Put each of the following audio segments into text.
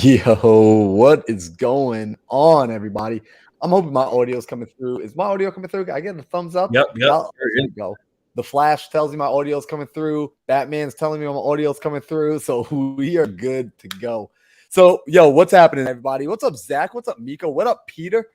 Yo, what is going on, everybody? I'm hoping my audio is coming through. Is my audio coming through? I get a thumbs up. Yep. Y'all, there we go. The flash tells me my audio is coming through. Batman's telling me my audio is coming through. So we are good to go. So, yo, what's happening, everybody? What's up, Zach? What's up, Miko? What up, Peter?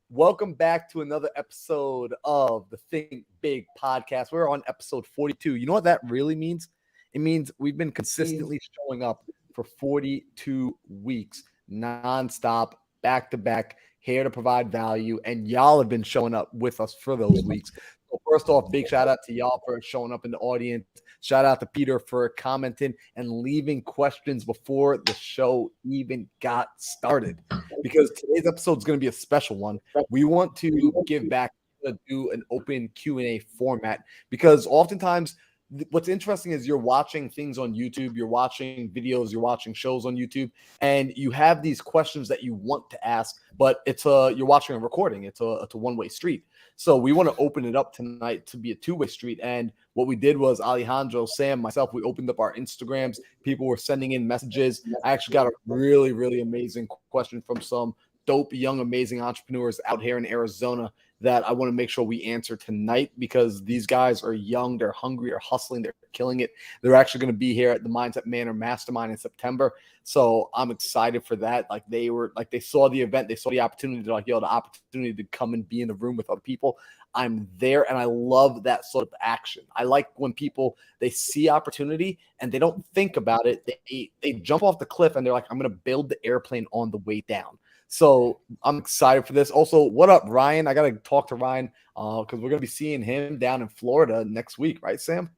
Welcome back to another episode of the Think Big podcast. We're on episode 42. You know what that really means? It means we've been consistently showing up for 42 weeks, nonstop, back to back, here to provide value. And y'all have been showing up with us for those weeks. So, first off, big shout out to y'all for showing up in the audience. Shout out to Peter for commenting and leaving questions before the show even got started. Because today's episode is going to be a special one. We want to give back, do an open Q&A format, because oftentimes what's interesting is you're watching things on YouTube, you're watching videos, you're watching shows on YouTube, and you have these questions that you want to ask, but you're watching a recording. It's a one-way street. So we want to open it up tonight to be a two-way street. And what we did was Alejandro, Sam, myself, we opened up our Instagrams. People were sending in messages. I actually got a really, really amazing question from some dope, young, amazing entrepreneurs out here in Arizona that I want to make sure we answer tonight, because these guys are young, they're hungry, they're hustling, they're killing it. They're actually going to be here at the Mindset Manor Mastermind in September. So I'm excited for that. They saw the event, they saw the opportunity. They're like, yo, the opportunity to come and be in the room with other people. I'm there, and I love that sort of action. I like when people, they see opportunity and they don't think about it. They jump off the cliff and they're like, I'm going to build the airplane on the way down. So I'm excited for this. Also, what up, Ryan? I got to talk to Ryan because we're going to be seeing him down in Florida next week, right, Sam?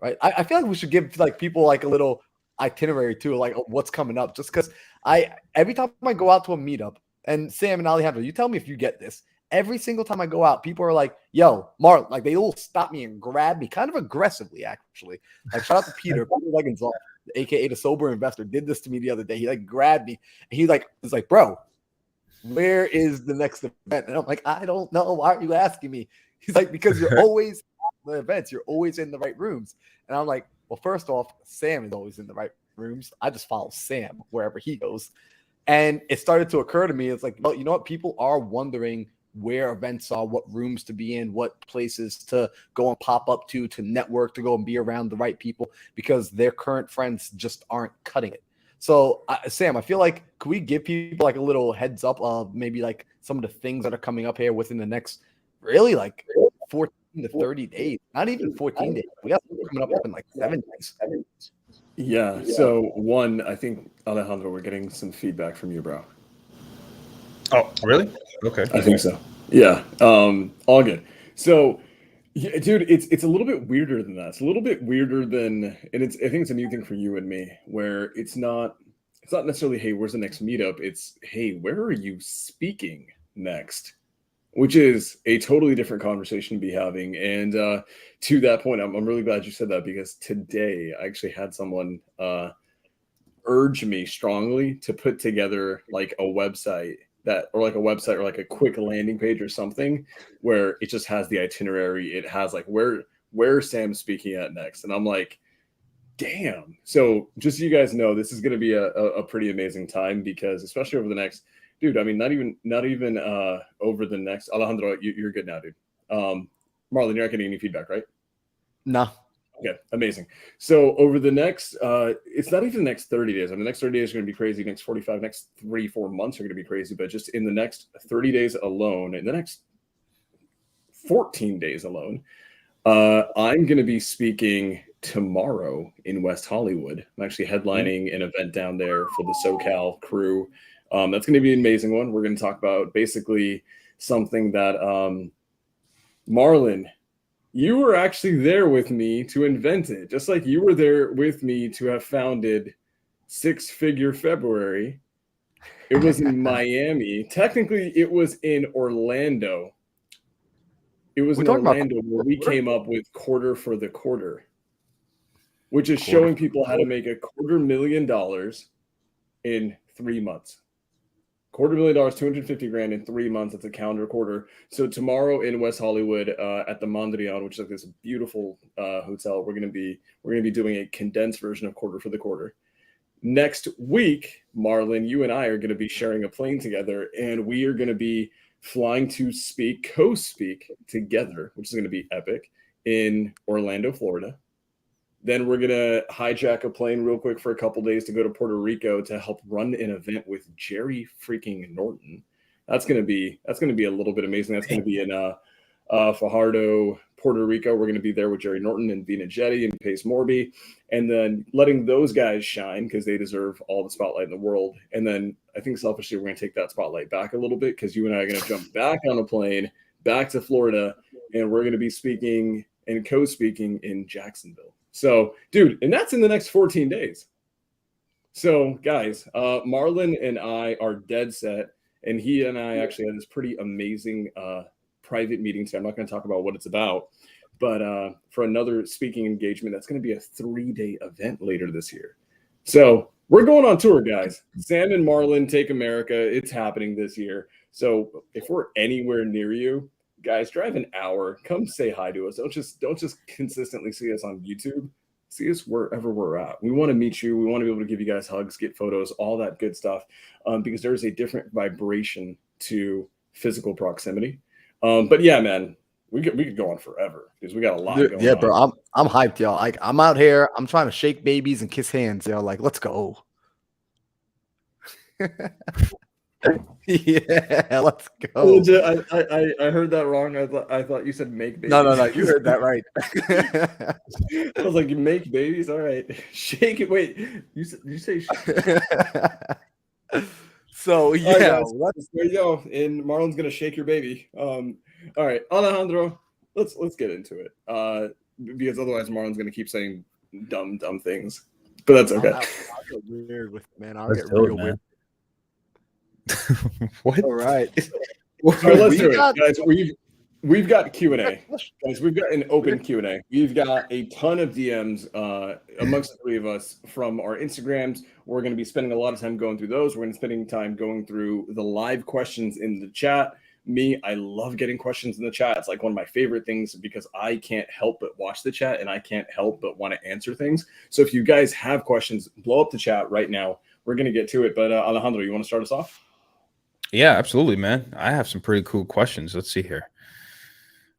Right. I feel like we should give people like a little itinerary too, like what's coming up, just because every time I go out to a meetup, and Sam and Alejandro, you tell me if you get this. Every single time I go out, people are like, yo, Mark, like they will stop me and grab me kind of aggressively, actually. Like, shout out to Peter Leggins, aka the Sober Investor, did this to me the other day. He like grabbed me and he's like, bro, where is the next event? And I'm like, I don't know. Why are you asking me? He's like, because you're always at the events, you're always in the right rooms. And I'm like, well, first off, Sam is always in the right rooms. I just follow Sam wherever he goes. And it started to occur to me, it's like, well, you know what? People are wondering where events are, what rooms to be in, what places to go and pop up to network, to go and be around the right people, because their current friends just aren't cutting it. So, Sam, I feel like, could we give people like a little heads up of maybe like some of the things that are coming up here within the next really like 14 to 30 days? Not even 14 days. We got coming up in like 7 days. Yeah. So one, I think, Alejandro, we're getting some feedback from you, bro. Oh, really? Okay. I think so. Yeah. All good. So, yeah, dude, it's a little bit weirder than that. It's a little bit weirder than, and I think it's a new thing for you and me, where it's not necessarily, hey, where's the next meetup? It's, hey, where are you speaking next? Which is a totally different conversation to be having. And to that point, I'm really glad you said that, because today I actually had someone urge me strongly to put together like a website or like a quick landing page or something where it just has the itinerary. It has like where Sam's speaking at next. And I'm like, damn. So just so you guys know, this is going to be a pretty amazing time, because especially over the next, dude, I mean, not even over the next, Alejandro, you're good now, dude. Marlon, you're not getting any feedback, right? No. Okay, amazing. So over the next, it's not even the next 30 days. I mean, the next 30 days are going to be crazy. Next 45, next 3-4 months are going to be crazy. But just in the next 30 days alone, in the next 14 days alone, I'm going to be speaking tomorrow in West Hollywood. I'm actually headlining an event down there for the SoCal crew. That's going to be an amazing one. We're going to talk about basically something that Marlon, you were actually there with me to invent it, just like you were there with me to have founded Six Figure February. It was in Miami. Technically, it was in Orlando. It was in Orlando where we came up with Quarter for the Quarter, which is showing people how to make $250,000 in 3 months. $250,000, $250,000 in 3 months. It's a calendar quarter. So tomorrow in West Hollywood at the Mondrian, which is like this beautiful hotel, we're gonna be doing a condensed version of Quarter for the Quarter. next week, Marlon, you and I are going to be sharing a plane together, and we are going to be flying to co-speak together, which is going to be epic, in Orlando, Florida. Then we're going to hijack a plane real quick for a couple days to go to Puerto Rico to help run an event with Jerry freaking Norton. That's going to be a little bit amazing. That's going to be in Fajardo, Puerto Rico. We're going to be there with Jerry Norton and Vina Jetty and Pace Morby, and then letting those guys shine because they deserve all the spotlight in the world. And then I think selfishly, we're going to take that spotlight back a little bit because you and I are going to jump back on a plane back to Florida, and we're going to be speaking and co-speaking in Jacksonville. So, dude, and that's in the next 14 days. So, guys, Marlon and I are dead set, and he and I actually had this pretty amazing private meeting today. I'm not going to talk about what it's about, but for another speaking engagement, that's going to be a 3-day event later this year. So we're going on tour, guys. Sam and Marlon Take America. It's happening this year. So if we're anywhere near you, guys, drive an hour. Come say hi to us. Don't just consistently see us on YouTube. See us wherever we're at. We want to meet you. We want to be able to give you guys hugs, get photos, all that good stuff, because there's a different vibration to physical proximity. But yeah, man, we could go on forever because we got a lot going on. Yeah, bro, I'm hyped, y'all. Like, I'm out here. I'm trying to shake babies and kiss hands, yo. Like, let's go. Yeah, let's go. I heard that wrong. I thought you said make babies. No, you heard that right. I was like, you make babies? All right. Shake it. Wait, you say So yeah, right, there you go. And Marlon's gonna shake your baby. All right, Alejandro, let's get into it. Because otherwise Marlon's gonna keep saying dumb things. But that's okay. I'll get weird with it, man. I'll get real weird. What? All right. All right, let's do it, guys. We've got Q&A. Guys, we've got an open Q&A. We've got a ton of DMs amongst the three of us from our Instagrams. We're going to be spending a lot of time going through those. We're going to be spending time going through the live questions in the chat. I love getting questions in the chat. It's like one of my favorite things because I can't help but watch the chat and I can't help but want to answer things. So if you guys have questions, blow up the chat right now. We're going to get to it. But Alejandro, you want to start us off? Yeah, absolutely, man. I have some pretty cool questions. Let's see here.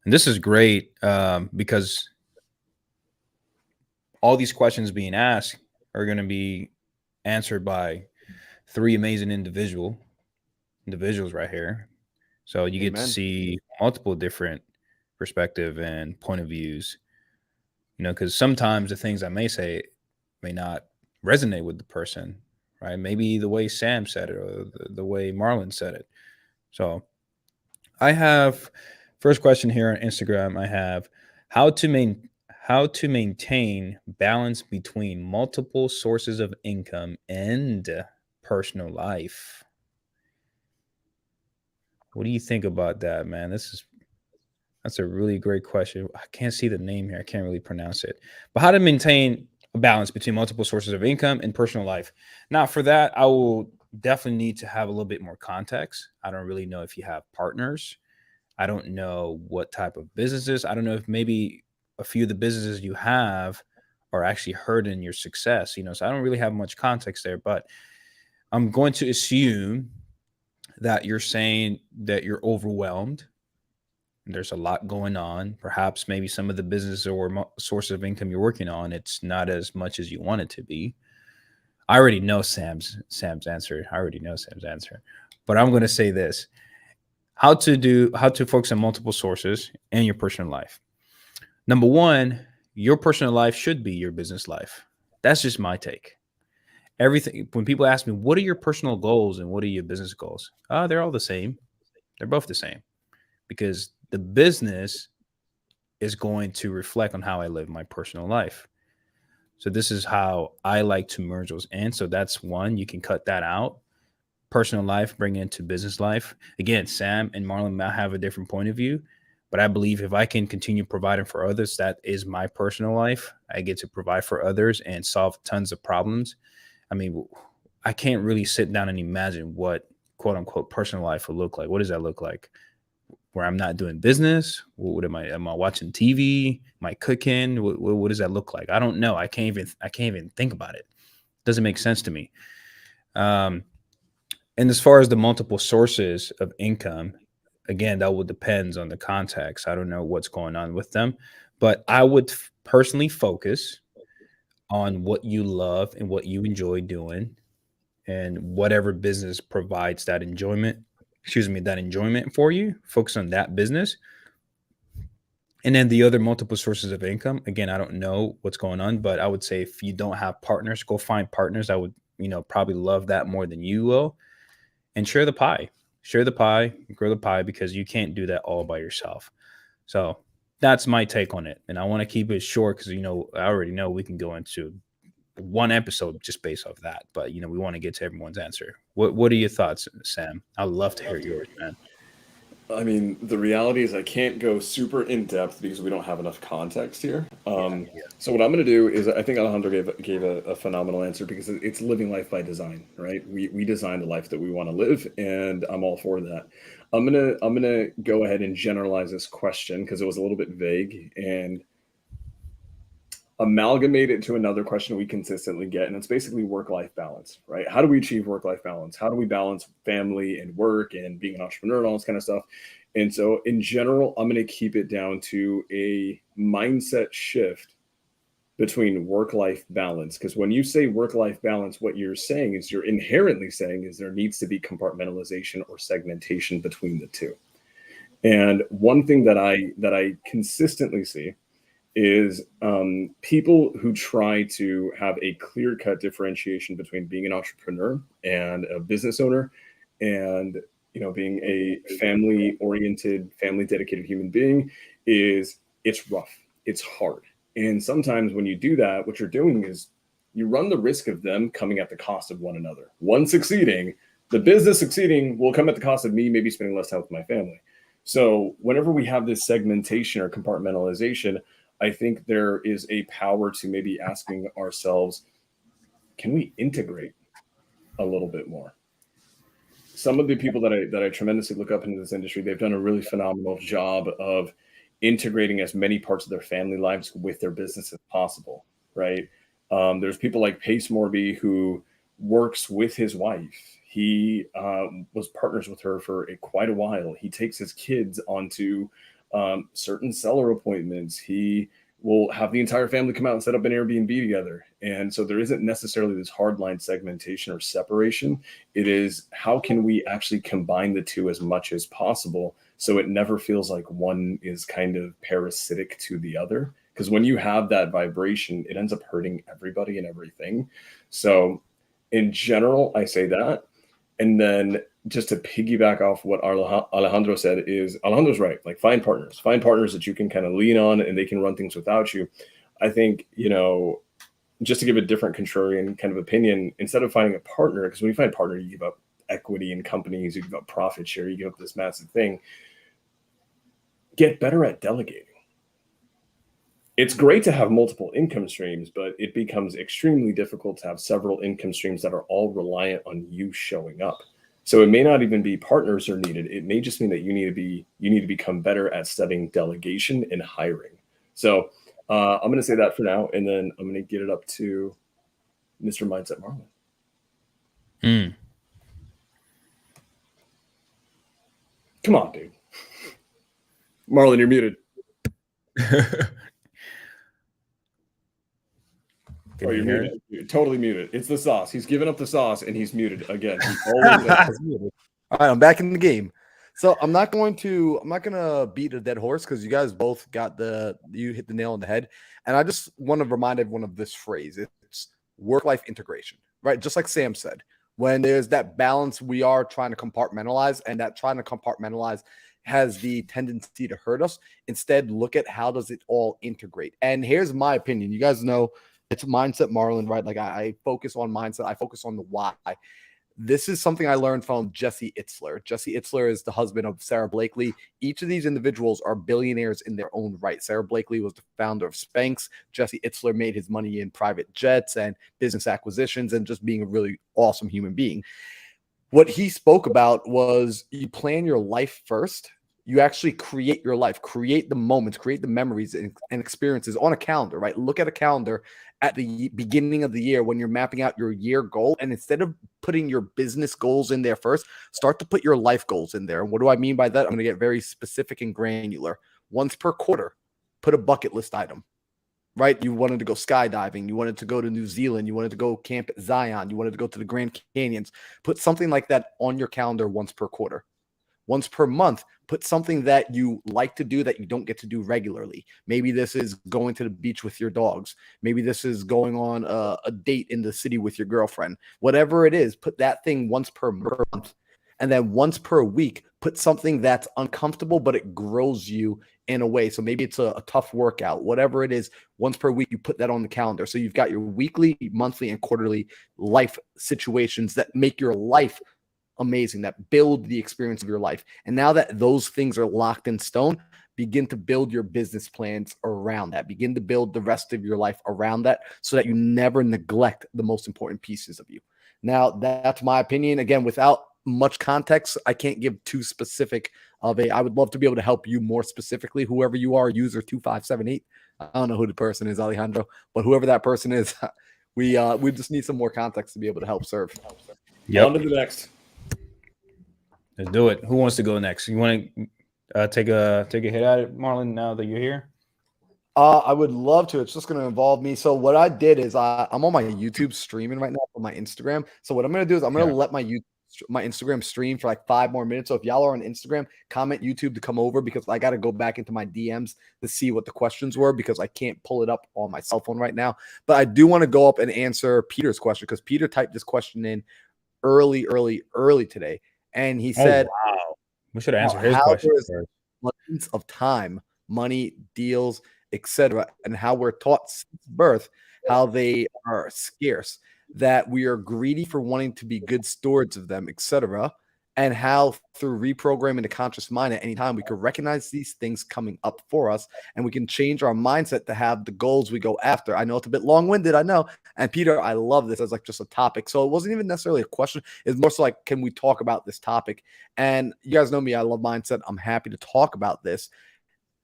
And this is great because all these questions being asked are going to be answered by three amazing individuals right here. So you get to see multiple different perspective and point of views, you know, because sometimes the things I may say may not resonate with the person, right? Maybe the way Sam said it or the way Marlon said it. So I have first question here on Instagram. I have how to maintain balance between multiple sources of income and personal life. What do you think about that, man? That's a really great question. I can't see the name here. I can't really pronounce it. But how to maintain a balance between multiple sources of income and personal life. Now, for that, I will definitely need to have a little bit more context. I don't really know if you have partners. I don't know what type of businesses. I don't know if maybe a few of the businesses you have are actually hurting your success, you know, so I don't really have much context there, but I'm going to assume that you're saying that you're overwhelmed. There's a lot going on. Perhaps maybe some of the business or source of income you're working on, it's not as much as you want it to be. I already know Sam's answer. But I'm going to say this. How to focus on multiple sources and your personal life. Number one, your personal life should be your business life. That's just my take. Everything, when people ask me, what are your personal goals and what are your business goals? They're all the same. They're both the same because the business is going to reflect on how I live my personal life. So this is how I like to merge those in. So that's one, you can cut that out. Personal life, bring it into business life. Again, Sam and Marlon might have a different point of view, but I believe if I can continue providing for others, that is my personal life. I get to provide for others and solve tons of problems. I mean, I can't really sit down and imagine what quote unquote personal life will look like. What does that look like? Where I'm not doing business? What am I watching TV? Am I cooking? What does that look like? I don't know. I can't even think about it. Doesn't make sense to me. And as far as the multiple sources of income, again, that will depends on the context. I don't know what's going on with them, but I would personally focus on what you love and what you enjoy doing, and whatever business provides that enjoyment, that enjoyment for you. Focus on that business. And then the other multiple sources of income, again, I don't know what's going on, but I would say if you don't have partners, go find partners. I would, probably love that more than you will. And share the pie. Share the pie, grow the pie, because you can't do that all by yourself. So that's my take on it. And I want to keep it short because, I already know we can go into one episode just based off that. But, we want to get to everyone's answer. What are your thoughts, Sam? I'd love to hear yours, man. I mean, the reality is I can't go super in depth because we don't have enough context here. So what I'm going to do is, I think Alejandro gave a phenomenal answer, because it's living life by design, right? We design the life that we want to live, and I'm all for that. I'm gonna go ahead and generalize this question because it was a little bit vague, and amalgamate it to another question we consistently get, and it's basically work-life balance, right? How do we achieve work-life balance? How do we balance family and work and being an entrepreneur and all this kind of stuff? And so in general, I'm going to keep it down to a mindset shift between work-life balance, because when you say work-life balance, what you're saying is, you're inherently saying is, there needs to be compartmentalization or segmentation between the two. And one thing that I consistently see is people who try to have a clear-cut differentiation between being an entrepreneur and a business owner, and being a family-oriented, family-dedicated human being, is it's rough, it's hard. And sometimes when you do that, what you're doing is you run the risk of them coming at the cost of one another. One succeeding, the business succeeding, will come at the cost of me maybe spending less time with my family. So whenever we have this segmentation or compartmentalization, I think there is a power to maybe asking ourselves, can we integrate a little bit more? Some of the people that I tremendously look up into this industry, they've done a really phenomenal job of integrating as many parts of their family lives with their business as possible, right? There's people like Pace Morby, who works with his wife. He was partners with her for quite a while. He takes his kids onto certain seller appointments. He will have the entire family come out and set up an Airbnb together. And so there isn't necessarily this hardline segmentation or separation. It is, how can we actually combine the two as much as possible, so it never feels like one is kind of parasitic to the other? Because when you have that vibration, it ends up hurting everybody and everything. So in general, I say that. And then just to piggyback off what Alejandro said, is Alejandro's right. Like, find partners that you can kind of lean on, and they can run things without you. I think, just to give a different contrarian kind of opinion, instead of finding a partner, because when you find a partner, you give up equity in companies, you give up profit share, you give up this massive thing. Get better at delegating. It's great to have multiple income streams, but it becomes extremely difficult to have several income streams that are all reliant on you showing up. So it may not even be partners are needed. It may just mean that you need to become better at studying delegation and hiring. So I'm going to say that for now, and then I'm going to get it up to Mr. Mindset Marlon. Come on, dude. Marlon, you're muted. Oh, you're muted. You're totally muted. It's the sauce. He's given up the sauce, and he's muted again. He's always muted. All right, I'm back in the game. So I'm not gonna beat a dead horse, because you guys both you hit the nail on the head. And I just want to remind everyone of this phrase. It's work-life integration, right? Just like Sam said, when there's that balance, we are trying to compartmentalize, and that trying to compartmentalize has the tendency to hurt us. Instead, look at how does it all integrate. And here's my opinion. You guys know it's Mindset Marlon, right? Like, I focus on mindset. I focus on the why. This is something I learned from Jesse Itzler. Jesse Itzler is the husband of Sarah Blakely. Each of these individuals are billionaires in their own right. Sarah Blakely was the founder of Spanx. Jesse Itzler made his money in private jets and business acquisitions and just being a really awesome human being. What he spoke about was, you plan your life first You actually create your life, create the moments, create the memories and experiences on a calendar, right? Look at a calendar at the beginning of the year when you're mapping out your year goal. And instead of putting your business goals in there first, start to put your life goals in there. And what do I mean by that? I'm going to get very specific and granular. Once per quarter, put a bucket list item, right? You wanted to go skydiving. You wanted to go to New Zealand. You wanted to go camp at Zion. You wanted to go to the Grand Canyons. Put something like that on your calendar once per quarter. Once per month, put something that you like to do that you don't get to do regularly. Maybe this is going to the beach with your dogs. Maybe this is going on a date in the city with your girlfriend. Whatever it is, put that thing once per month. And then once per week, put something that's uncomfortable, but it grows you in a way. So maybe it's a tough workout, whatever it is, once per week, you put that on the calendar. So you've got your weekly, monthly, and quarterly life situations that make your life amazing, that build the experience of your life. And now that those things are locked in stone, begin to build your business plans around that. Begin to build the rest of your life around that so that you never neglect the most important pieces of you. Now, that's my opinion. Again, without much context, I can't give too specific of a. I would love to be able to help you more specifically, whoever you are, user 2578. I don't know who the person is, Alejandro, but whoever that person is, we just need some more context to be able to help serve. Yep. On to the next. Let's do it. Who wants to go next? You want to take a hit at it, Marlon, now that you're here? I would love to. It's just going to involve me. So what I did is I'm on my YouTube streaming right now on my Instagram. So what I'm going to do is I'm going to let my Instagram stream for like 5 more minutes. So if y'all are on Instagram, comment YouTube to come over because I got to go back into my DMs to see what the questions were because I can't pull it up on my cell phone right now. But I do want to go up and answer Peter's question because Peter typed this question in early today. And he said, wow, we should answer his question first. Of time, money, deals, etc., and how we're taught since birth how they are scarce, that we are greedy for wanting to be good stewards of them, etc., and how through reprogramming the conscious mind at any time we can recognize these things coming up for us and we can change our mindset to have the goals we go after. I know it's a bit long-winded, I know. And Peter, I love this as like just a topic. So it wasn't even necessarily a question. It's more so like, can we talk about this topic? And you guys know me, I love mindset. I'm happy to talk about this.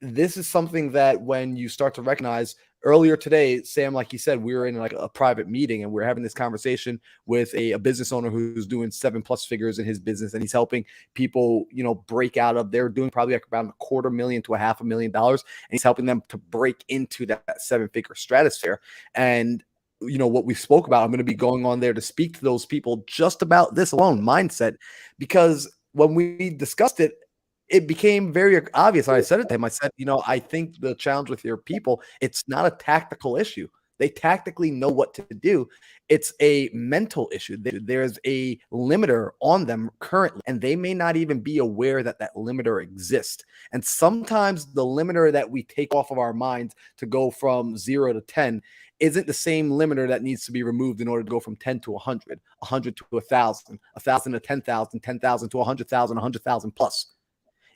This is something that when you start to recognize. Earlier today, Sam, like you said, we were in like a private meeting and we're having this conversation with a business owner who's doing 7+ figures in his business. And he's helping people, break out of, they're doing probably like around $250,000 to $500,000. And he's helping them to break into that 7-figure stratosphere. And what we spoke about, I'm going to be going on there to speak to those people just about this alone, mindset, because when we discussed it, it became very obvious. I said it to him. I said, I think the challenge with your people, it's not a tactical issue. They tactically know what to do. It's a mental issue. There's a limiter on them currently, and they may not even be aware that that limiter exists. And sometimes the limiter that we take off of our minds to go from 0 to 10 isn't the same limiter that needs to be removed in order to go from 10 to 100, 100 to 1,000, 1,000 to 10,000, 10,000 to 100,000, 100,000 plus.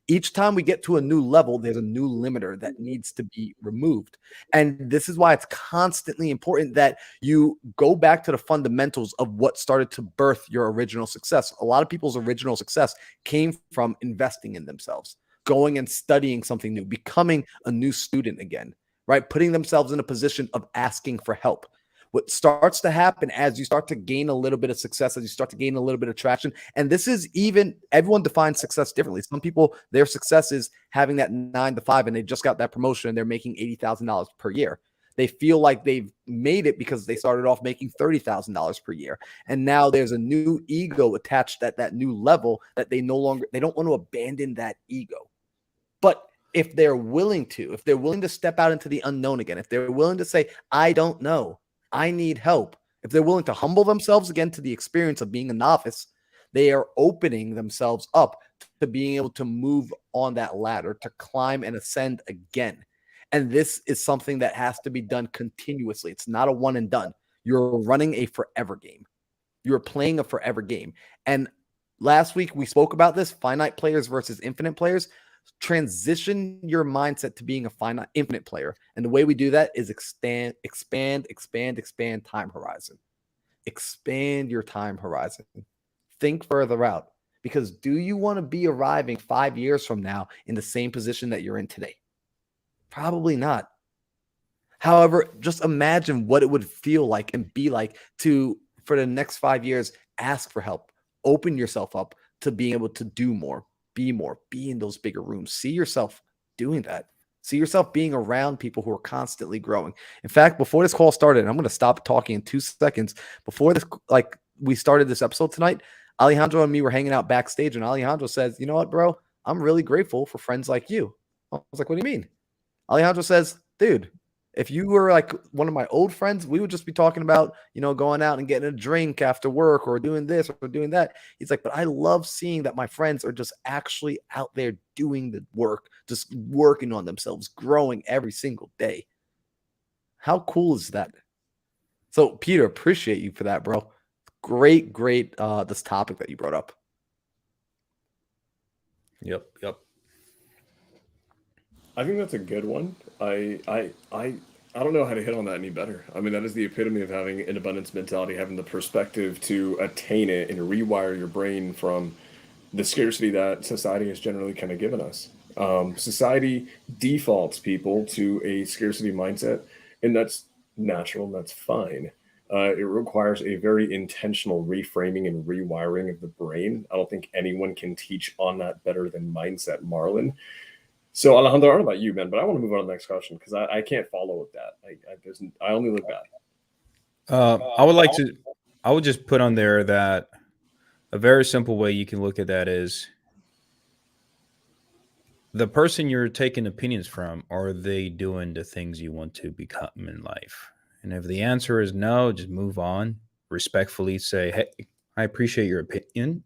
Each time we get to a new level, there's a new limiter that needs to be removed. And this is why it's constantly important that you go back to the fundamentals of what started to birth your original success. A lot of people's original success came from investing in themselves, going and studying something new, becoming a new student again, right? Putting themselves in a position of asking for help. What starts to happen as you start to gain a little bit of success, as you start to gain a little bit of traction, and this is even, everyone defines success differently. Some people, their success is having that 9 to 5 and they just got that promotion and they're making $80,000 per year. They feel like they've made it because they started off making $30,000 per year. And now there's a new ego attached at that new level that they don't want to abandon that ego. But if they're willing to step out into the unknown again, if they're willing to say, I don't know, I need help. If they're willing to humble themselves again to the experience of being a novice, they are opening themselves up to being able to move on that ladder, to climb and ascend again. And this is something that has to be done continuously. It's not a one and done. You're running a forever game. You're playing a forever game. And last week we spoke about this, finite players versus infinite players. Transition your mindset to being a finite, infinite player. And the way we do that is expand time horizon. Expand your time horizon. Think further out. Because do you want to be arriving 5 years from now in the same position that you're in today? Probably not. However, just imagine what it would feel like and be like to, for the next 5 years, ask for help, open yourself up to being able to do more, be in those bigger rooms. See yourself doing that. See yourself being around people who are constantly growing. In fact, before this call started, and I'm going to stop talking in 2 seconds. Before this, like we started this episode tonight, Alejandro and me were hanging out backstage, and Alejandro says, "You know what, bro? I'm really grateful for friends like you." I was like, "What do you mean?" Alejandro says, "Dude, if you were like one of my old friends, we would just be talking about, going out and getting a drink after work or doing this or doing that." He's like, "But I love seeing that my friends are just actually out there doing the work, just working on themselves, growing every single day." How cool is that? So, Peter, appreciate you for that, bro. Great, this topic that you brought up. Yep. I think that's a good one. I don't know how to hit on that any better. I mean, that is the epitome of having an abundance mentality, having the perspective to attain it and rewire your brain from the scarcity that society has generally kind of given us. Society defaults people to a scarcity mindset, and that's natural and that's fine. It requires a very intentional reframing and rewiring of the brain. I don't think anyone can teach on that better than Mindset Marlin. So Alejandro, I don't know about you, man, but I want to move on to the next question because I can't follow with that. I only look back. I would just put on there that a very simple way you can look at that is the person you're taking opinions from, are they doing the things you want to become in life? And if the answer is no, just move on. Respectfully say, "Hey, I appreciate your opinion."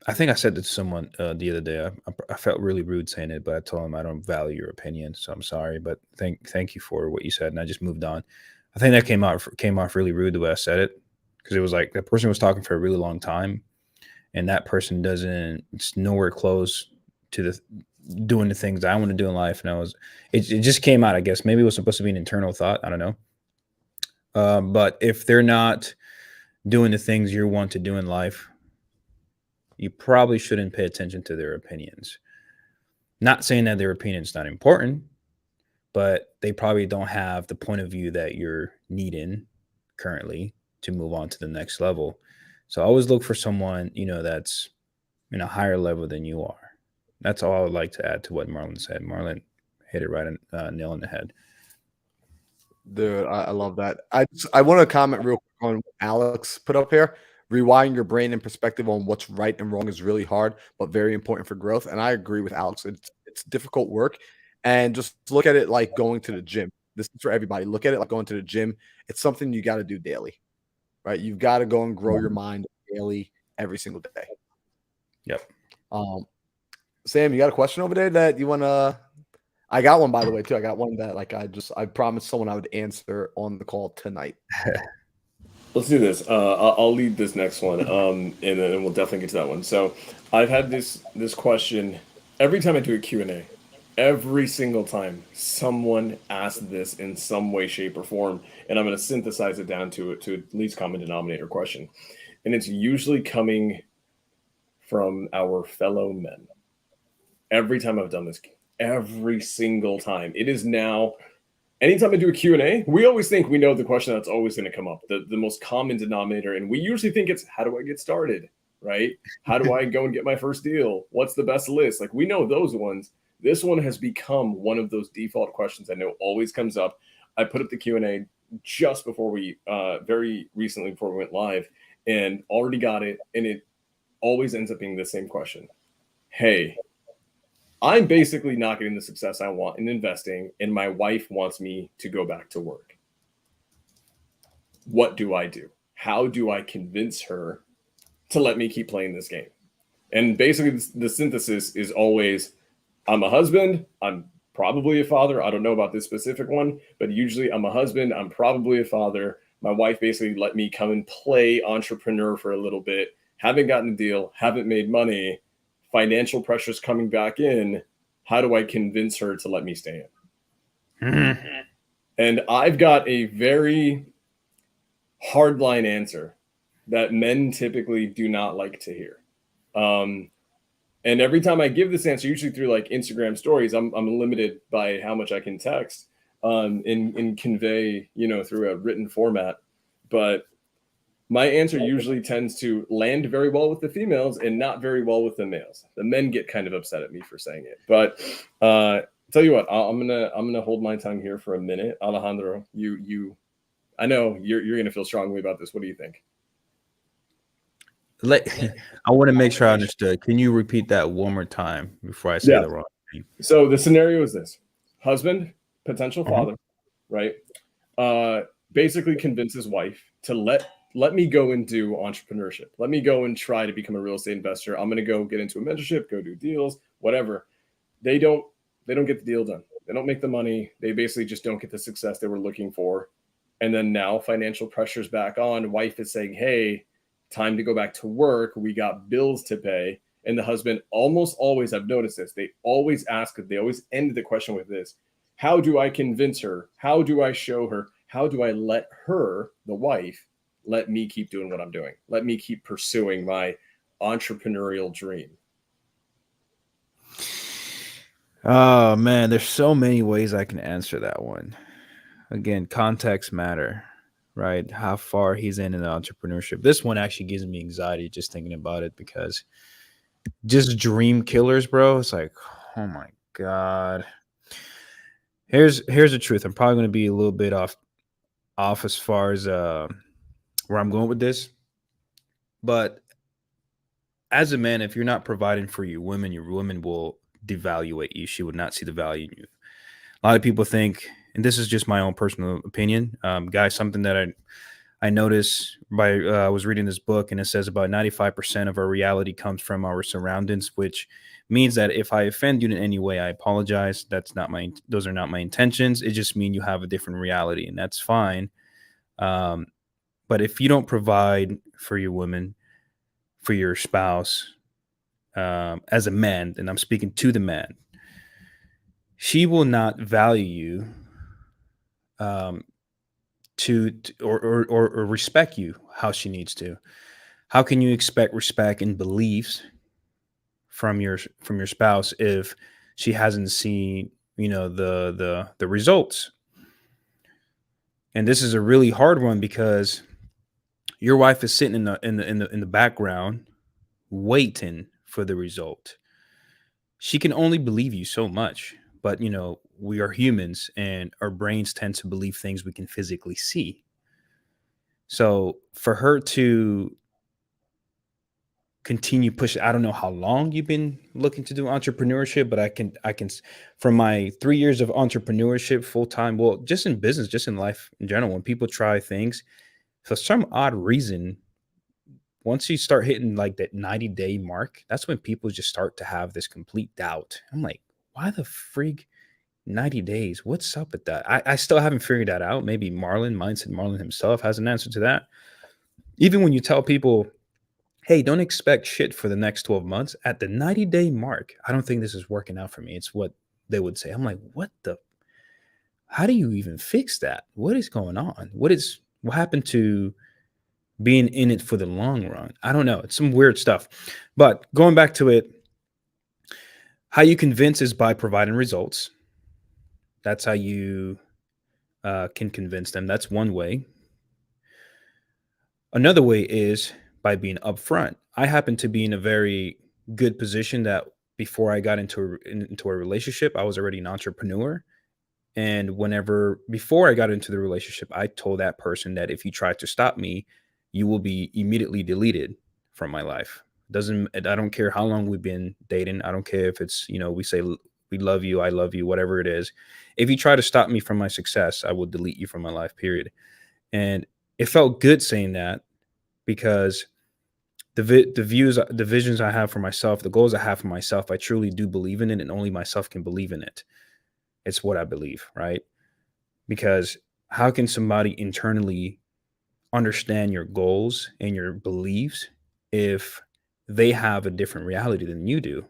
I think I said that to someone the other day. I felt really rude saying it, but I told him I don't value your opinion, so I'm sorry. But thank you for what you said, and I just moved on. I think that came off really rude the way I said it, because it was like that person was talking for a really long time, and that person it's nowhere close to doing the things I want to do in life. And it just came out. I guess maybe it was supposed to be an internal thought. I don't know. But if they're not doing the things you want to do in life, you probably shouldn't pay attention to their opinions. Not saying that their opinion is not important, but they probably don't have the point of view that you're needing currently to move on to the next level. So always look for someone, that's in a higher level than you are. That's all I would like to add to what Marlon said. Marlon hit it right nail on the head. Dude, I love that. I want to comment real quick on what Alex put up here. Rewiring your brain and perspective on what's right and wrong is really hard, but very important for growth. And I agree with Alex. It's difficult work. And just look at it like going to the gym. This is for everybody. Look at it like going to the gym. It's something you got to do daily, right? You've got to go and grow your mind daily, every single day. Yep. Sam, you got a question over there that you want to? I got one, by the way, too. I got one that I promised someone I would answer on the call tonight. Let's do this. I'll lead this next one, and then we'll definitely get to that one. So I've had this question every time I do a Q&A. Every single time someone asks this in some way, shape, or form, and I'm going to synthesize it down to at least common denominator question. And it's usually coming from our fellow men. Every time I've done this, every single time. It is now... Anytime I do a Q&A, we always think we know the question that's always going to come up, the most common denominator. And we usually think it's, how do I get started, right? How do I go and get my first deal? What's the best list? Like, we know those ones. This one has become one of those default questions I know always comes up. I put up the Q&A just before very recently before we went live, and already got it. And it always ends up being the same question. Hey, I'm basically not getting the success I want in investing, and my wife wants me to go back to work. What do I do? How do I convince her to let me keep playing this game? And basically, the synthesis is always, I'm a husband, I'm probably a father. I don't know about this specific one, but usually I'm a husband, I'm probably a father. My wife basically let me come and play entrepreneur for a little bit. Haven't gotten a deal, haven't made money. Financial pressures coming back in. How do I convince her to let me stay in? And I've got a very hardline answer. that men typically do not like to hear. And every time I give this answer, usually through like Instagram stories, I'm limited by how much I can text and convey, through a written format. But my answer usually tends to land very well with the females and not very well with the males. The men get kind of upset at me for saying it. But tell you what, I'm gonna hold my tongue here for a minute. Alejandro, I know you're gonna feel strongly about this. What do you think? I want to make sure I understood. Can you repeat that one more time before I say the wrong thing? So the scenario is this: husband, potential father, right? Basically convince his wife to let me go and do entrepreneurship. Let me go and try to become a real estate investor. I'm going to go get into a mentorship, go do deals, whatever. They don't get the deal done. They don't make the money. They basically just don't get the success they were looking for. And then now financial pressure's back on. Wife is saying, hey, time to go back to work. We got bills to pay. And the husband almost always, I've noticed this, they always end the question with this: how do I convince her? How do I show her? How do I let her, the wife, let me keep doing what I'm doing? Let me keep pursuing my entrepreneurial dream. Oh man, there's so many ways I can answer that one. Again, context matter, right? How far he's in the entrepreneurship. This one actually gives me anxiety just thinking about it, because just dream killers, bro. It's like, oh my God. Here's the truth. I'm probably going to be a little bit off as far as where I'm going with this. But as a man, if you're not providing for your women will devaluate you. She would not see the value in you. A lot of people think, and this is just my own personal opinion, guys, something that I noticed I was reading this book, and it says about 95% of our reality comes from our surroundings, which means that if I offend you in any way, I apologize. Those are not my intentions. It just means you have a different reality, and that's fine. But if you don't provide for your women, for your spouse, as a man, and I'm speaking to the man, she will not value you or respect you how she needs to. How can you expect respect and beliefs from your spouse if she hasn't seen the results? And this is a really hard one, because your wife is sitting in the background waiting for the result. She can only believe you so much, but we are humans and our brains tend to believe things we can physically see. So for her to continue pushing, I don't know how long you've been looking to do entrepreneurship, but I can from my 3 years of entrepreneurship full-time, well, just in business, just in life in general, when people try things, for some odd reason, once you start hitting like that 90-day mark, that's when people just start to have this complete doubt. I'm like, why the frig 90 days? What's up with that? I still haven't figured that out. Maybe Marlon himself has an answer to that. Even when you tell people, hey, don't expect shit for the next 12 months, at the 90-day mark, I don't think this is working out for me. It's what they would say. I'm like, how do you even fix that? What is going on? What happened to being in it for the long run? I don't know. It's some weird stuff. But going back to it, how you convince is by providing results. That's how you can convince them. That's one way. Another way is by being upfront. I happen to be in a very good position that before I got into a relationship, I was already an entrepreneur. And before I got into the relationship, I told that person that if you try to stop me, you will be immediately deleted from my life. I don't care how long we've been dating. I don't care if it's, we say we love you, I love you, whatever it is. If you try to stop me from my success, I will delete you from my life, period. And it felt good saying that, because the visions I have for myself, the goals I have for myself, I truly do believe in it, and only myself can believe in it. It's what I believe, right? Because how can somebody internally understand your goals and your beliefs if they have a different reality than you do?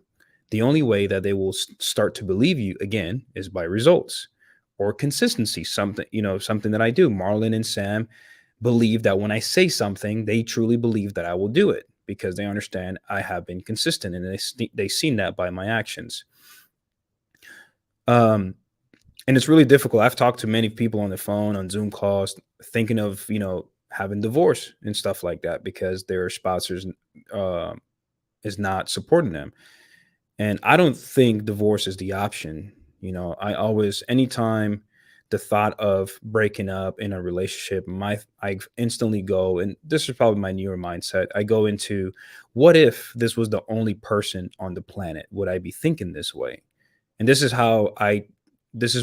The only way that they will start to believe you again is by results or consistency. Something that I do. Marlon and Sam, believe that when I say something, they truly believe that I will do it because they understand I have been consistent and they've seen that by my actions. And it's really difficult. I've talked to many people on the phone, on Zoom calls, thinking of, having divorce and stuff like that because their spouse is not supporting them. And I don't think divorce is the option. Anytime the thought of breaking up in a relationship, I instantly go, and this is probably my newer mindset. I go into, what if this was the only person on the planet? Would I be thinking this way? And this is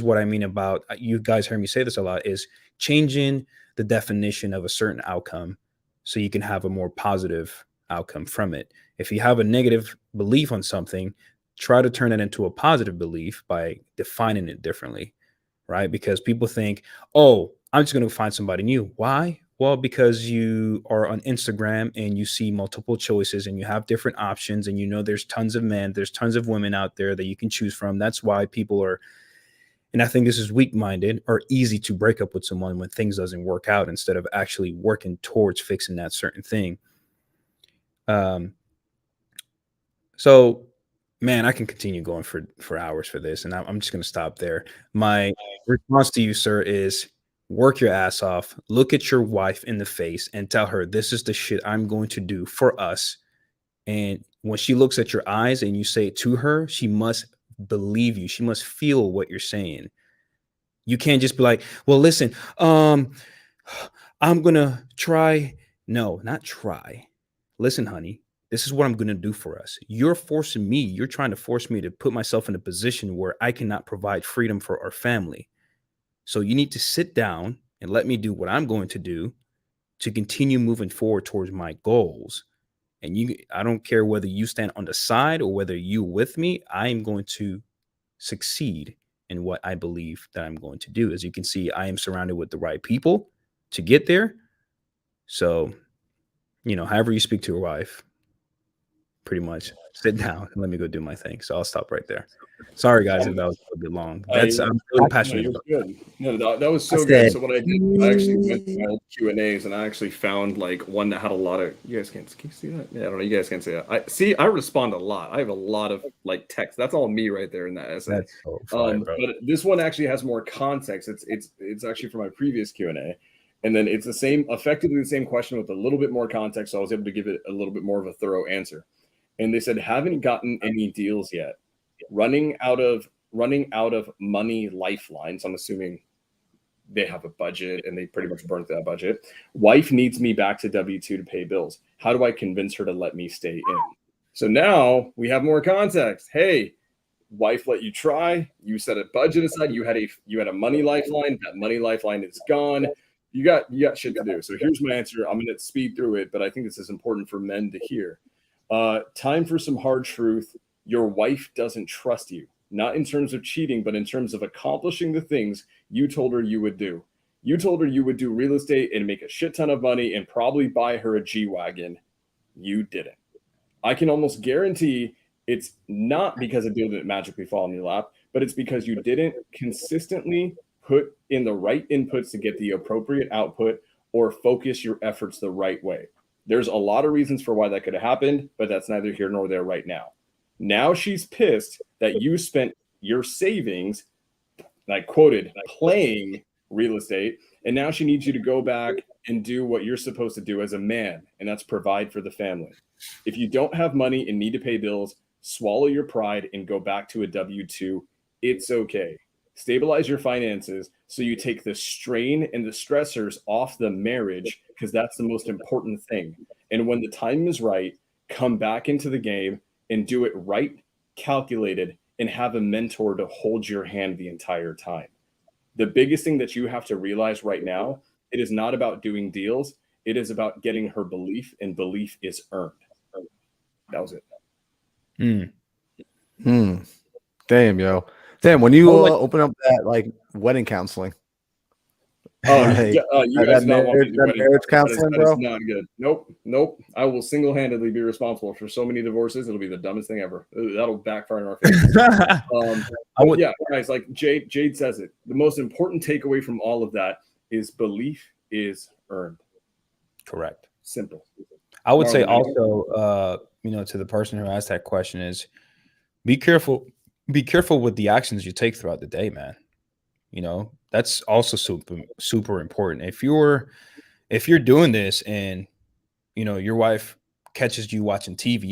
what I mean about, you guys heard me say this a lot, is changing the definition of a certain outcome so you can have a more positive outcome from it. If you have a negative belief on something, try to turn it into a positive belief by defining it differently, right? Because people think, oh, I'm just going to find somebody new. Why? Well, because you are on Instagram and you see multiple choices and you have different options and there's tons of men, there's tons of women out there that you can choose from. That's why people are, and I think this is weak-minded or easy to break up with someone when things doesn't work out instead of actually working towards fixing that certain thing. So, man, I can continue going for hours for this, and I'm just going to stop there. My response to you, sir, is work your ass off, look at your wife in the face and tell her, this is the shit I'm going to do for us. And when she looks at your eyes and you say it to her, she must believe you. She must feel what you're saying. You can't just be like, well, listen, I'm going to try. No, not try. Listen, honey, this is what I'm going to do for us. You're trying to force me to put myself in a position where I cannot provide freedom for our family. So you need to sit down and let me do what I'm going to do to continue moving forward towards my goals. And I don't care whether you stand on the side or whether you with me, I am going to succeed in what I believe that I'm going to do. As you can see, I am surrounded with the right people to get there. So, however you speak to your wife, pretty much sit down and let me go do my thing. So I'll stop right there. Sorry, guys, if that was a bit long. I'm really passionate. No, you're good. No, that was so good. So what I did, I actually went to my old Q&As and I actually found like one that had a lot of. You guys can you see that? Yeah, I don't know. You guys can't see that. I respond a lot. I have a lot of like text. That's all me right there in that essay. That's so fun, bro. But this one actually has more context. It's actually from my previous Q&A. And then it's effectively the same question with a little bit more context. So I was able to give it a little bit more of a thorough answer. And they said, haven't gotten any deals yet. Running out of money lifelines. I'm assuming they have a budget and they pretty much burnt that budget. Wife needs me back to W-2 to pay bills. How do I convince her to let me stay in? So now we have more context. Hey, wife let you try. You set a budget aside. You had a money lifeline. That money lifeline is gone. You got shit to do. So here's my answer. I'm going to speed through it, but I think this is important for men to hear. Time for some hard truth. Your wife doesn't trust you, not in terms of cheating, but in terms of accomplishing the things you told her you would do. You told her you would do real estate and make a shit ton of money and probably buy her a G-Wagon. You didn't. I can almost guarantee it's not because a deal didn't magically fall in your lap, but it's because you didn't consistently put in the right inputs to get the appropriate output or focus your efforts the right way. There's a lot of reasons for why that could have happened, but that's neither here nor there right now. Now she's pissed that you spent your savings, and I quoted, playing real estate, and now she needs you to go back and do what you're supposed to do as a man, and that's provide for the family. If you don't have money and need to pay bills, swallow your pride and go back to a W-2. It's okay. Stabilize your finances so you take the strain and the stressors off the marriage, because that's the most important thing. And when the time is right, come back into the game and do it right, calculated, and have a mentor to hold your hand the entire time. The biggest thing that you have to realize right now, it is not about doing deals. It is about getting her belief, and belief is earned. That was it. Damn, yo. Damn, when you open up that like wedding counseling. Oh, you guys not want marriage counseling, that is not good. Nope. I will single-handedly be responsible for so many divorces. It'll be the dumbest thing ever. That'll backfire in our face. Yeah, guys, like Jade says it. The most important takeaway from all of that is belief is earned. Correct. Simple. I would say Marlon, also, to the person who asked that question is be careful. Be careful with the actions you take throughout the day, man. That's also super important. If you're doing this and your wife catches you watching TV,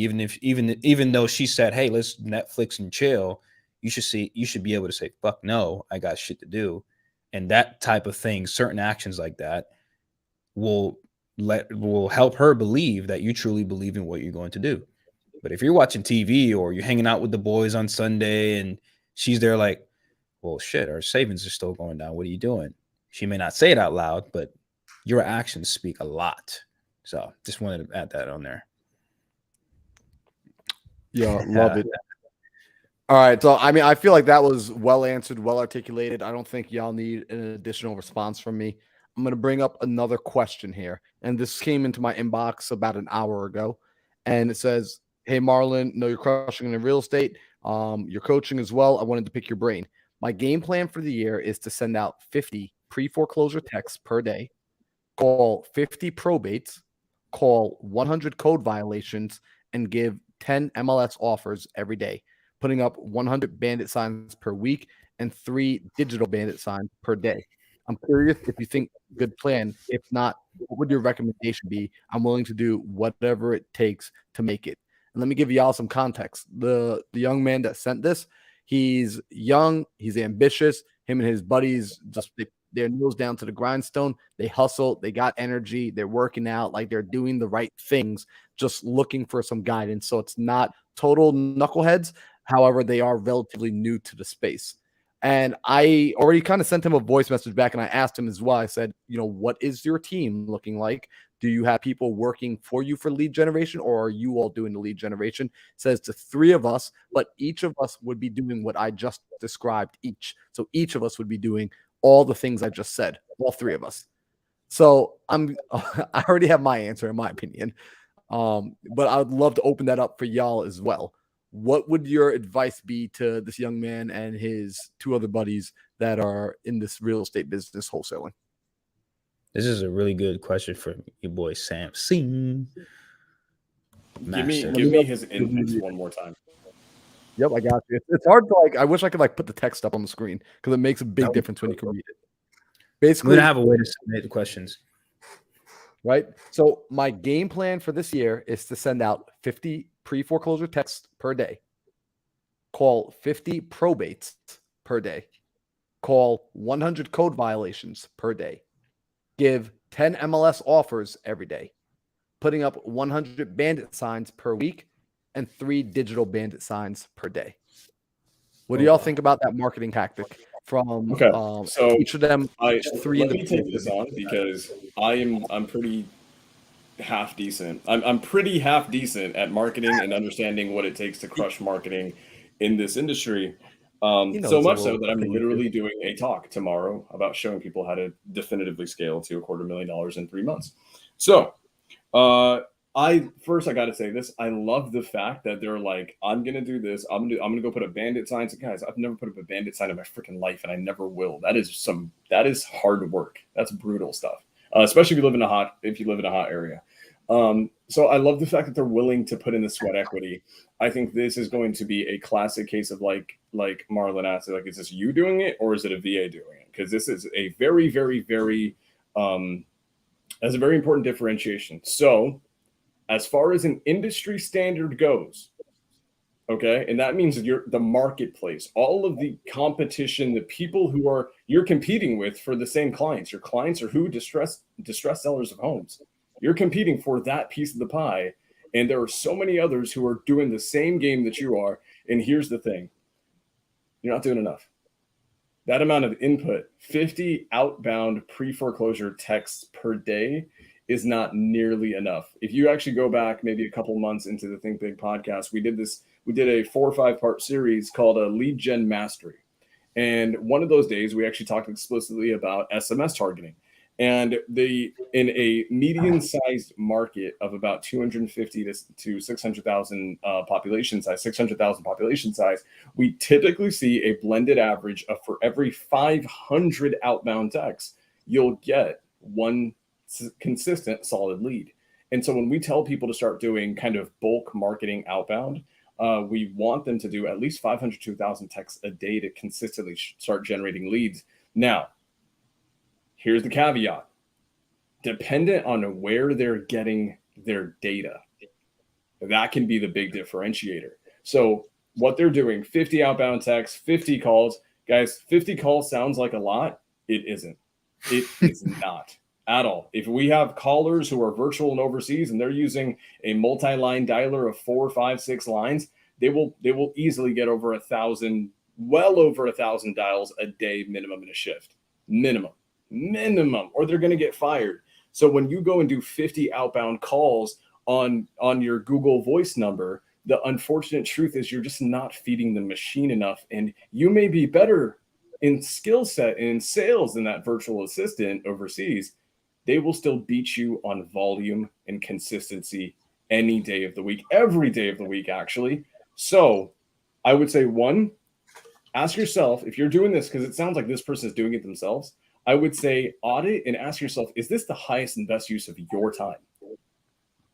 even though she said, "Hey, let's Netflix and chill," you should be able to say, "Fuck no, I got shit to do," and that type of thing. Certain actions like that will help her believe that you truly believe in what you're going to do. But if you're watching TV or you're hanging out with the boys on Sunday and she's there like, well, shit, our savings are still going down. What are you doing? She may not say it out loud, but your actions speak a lot. So just wanted to add that on there. Yeah, love it. All right. So, I mean, I feel like that was well answered, well articulated. I don't think y'all need an additional response from me. I'm going to bring up another question here. And this came into my inbox about an hour ago. And it says, "Hey, Marlon, know you're crushing in real estate. You're coaching as well. I wanted to pick your brain. My game plan for the year is to send out 50 pre-foreclosure texts per day, call 50 probates, call 100 code violations, and give 10 MLS offers every day, putting up 100 bandit signs per week and 3 digital bandit signs per day. I'm curious if you think good plan. If not, what would your recommendation be? I'm willing to do whatever it takes to make it." And let me give y'all some context. The young man that sent this, he's young, he's ambitious. Him and his buddies their nose down to the grindstone. They hustle, they got energy, they're working out, like they're doing the right things, just looking for some guidance. So it's not total knuckleheads. However, they are relatively new to the space. And I already kind of sent him a voice message back, and I asked him as well. I said, what is your team looking like? Do you have people working for you for lead generation, or are you all doing the lead generation? It says to 3 of us, but each of us would be doing what I just described each. So each of us would be doing all the things I just said, all 3 of us. So I already have my answer, in my opinion. But I would love to open that up for y'all as well. What would your advice be to this young man and his 2 other buddies that are in this real estate business wholesaling? This is a really good question for your boy Sam. Sing. Give me his index one more time. Yep, I got you. It's hard to I wish I could put the text up on the screen because it makes a big difference when you can read it. Basically, we're gonna have a way to submit the questions. Right. So my game plan for this year is to send out 50 pre-foreclosure texts per day, call 50 probates per day, call 100 code violations per day, give 10 MLS offers every day, putting up 100 bandit signs per week, and 3 digital bandit signs per day. What do y'all think about that marketing tactic from so each of them? Let me take this on because I'm pretty half decent. I'm pretty half decent at marketing and understanding what it takes to crush marketing in this industry. So much so that I'm literally doing a talk tomorrow about showing people how to definitively scale to $250,000 in 3 months. So I got to say this. I love the fact that they're like, I'm going to do this. I'm going to go put a bandit sign. So guys, I've never put up a bandit sign in my freaking life, and I never will. That is hard work. That's brutal stuff. Especially if you live in a hot area. So I love the fact that they're willing to put in the sweat equity. I think this is going to be a classic case of like Marlon asked, is this you doing it or is it a VA doing it? Because this is a very, very, very, that's a very important differentiation. So as far as an industry standard goes, okay, and that means the marketplace, all of the competition, the people who you're competing with for the same clients. Your clients are who? Distressed sellers of homes. You're competing for that piece of the pie, and there are so many others who are doing the same game that you are. And here's the thing: you're not doing enough. That amount of input, 50 outbound pre-foreclosure texts per day, is not nearly enough. If you actually go back maybe a couple months into the Think Big podcast, we did a 4 or 5 part series called a Lead Gen Mastery. And one of those days, we actually talked explicitly about SMS targeting. And in a median-sized market of about 250 to 600,000 population size, we typically see a blended average of for every 500 outbound texts, you'll get 1 consistent, solid lead. And so when we tell people to start doing kind of bulk marketing outbound, we want them to do at least 500 to 1,000 texts a day to consistently start generating leads. Now, here's the caveat. Dependent on where they're getting their data, that can be the big differentiator. So what they're doing, 50 outbound texts, 50 calls. Guys, 50 calls sounds like a lot. It isn't. It is not at all. If we have callers who are virtual and overseas and they're using a multi-line dialer of 4, 5, 6 lines, they will easily get over 1,000, well over 1,000 dials a day minimum in a shift. Minimum, or they're going to get fired. So when you go and do 50 outbound calls on your Google Voice number, the unfortunate truth is you're just not feeding the machine enough, and you may be better in skill set and in sales than that virtual assistant overseas. They will still beat you on volume and consistency any day of the week, every day of the week, actually. So I would say, one, ask yourself if you're doing this, because it sounds like this person is doing it themselves. I would say audit and ask yourself, is this the highest and best use of your time?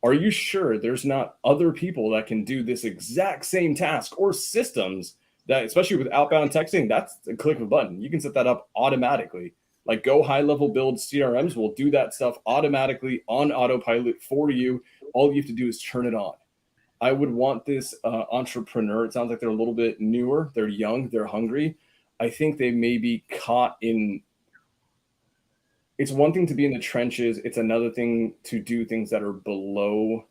Are you sure there's not other people that can do this exact same task, or systems that, especially with outbound texting, that's a click of a button. You can set that up automatically. Like Go High Level Build CRMs will do that stuff automatically on autopilot for you. All you have to do is turn it on. I would want this entrepreneur. It sounds like they're a little bit newer. They're young. They're hungry. I think they may be caught in. It's one thing to be in the trenches. It's another thing to do things that are below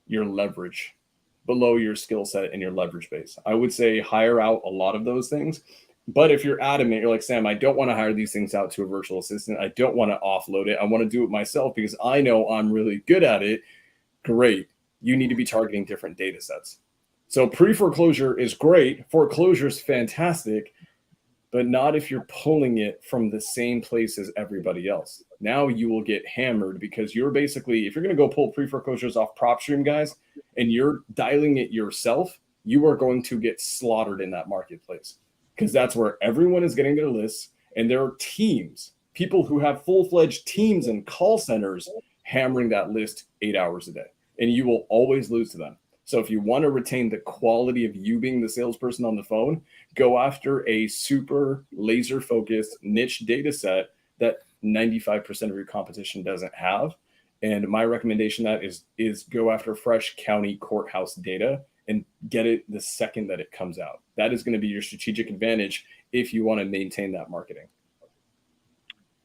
your leverage, below your skill set and your leverage base. I would say hire out a lot of those things. But if you're adamant, you're like, Sam, I don't want to hire these things out to a virtual assistant. I don't want to offload it. I want to do it myself because I know I'm really good at it. Great. You need to be targeting different data sets. So pre-foreclosure is great. Foreclosure is fantastic, but not if you're pulling it from the same place as everybody else. Now you will get hammered because you're basically, if you're going to go pull pre-foreclosures off PropStream, guys, and you're dialing it yourself, you are going to get slaughtered in that marketplace, because that's where everyone is getting their lists, and there are teams, people who have full-fledged teams and call centers hammering that list 8 hours a day, and you will always lose to them. So if you want to retain the quality of you being the salesperson on the phone, go after a super laser-focused niche data set that 95% of your competition doesn't have. And my recommendation that is go after fresh county courthouse data and get it the second that it comes out. That is going to be your strategic advantage if you want to maintain that marketing.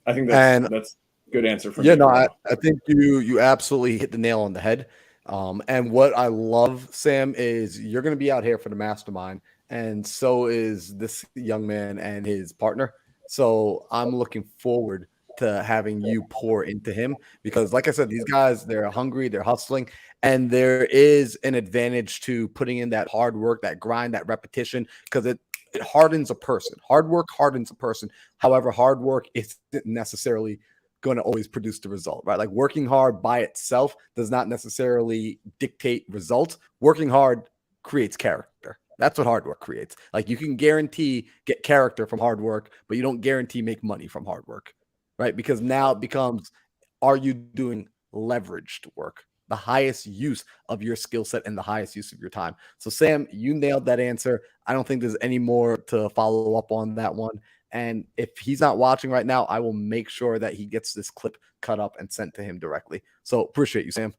I think that's a good answer for me. Yeah, no, I think you absolutely hit the nail on the head. And what I love, Sam, is you're going to be out here for the mastermind, and so is this young man and his partner. So I'm looking forward to having you pour into him, because like I said, these guys, they're hungry, they're hustling, and there is an advantage to putting in that hard work, that grind, that repetition, because it hardens a person. Hard work hardens a person. However, hard work isn't necessarily going to always produce the result, right? Like working hard by itself does not necessarily dictate results. Working hard creates character. That's what hard work creates. Like you can guarantee get character from hard work, but you don't guarantee make money from hard work, right? Because now it becomes, are you doing leveraged work? The highest use of your skill set and the highest use of your time. So Sam, you nailed that answer. I don't think there's any more to follow up on that one. And if he's not watching right now, I will make sure that he gets this clip cut up and sent to him directly. So appreciate you, Sam.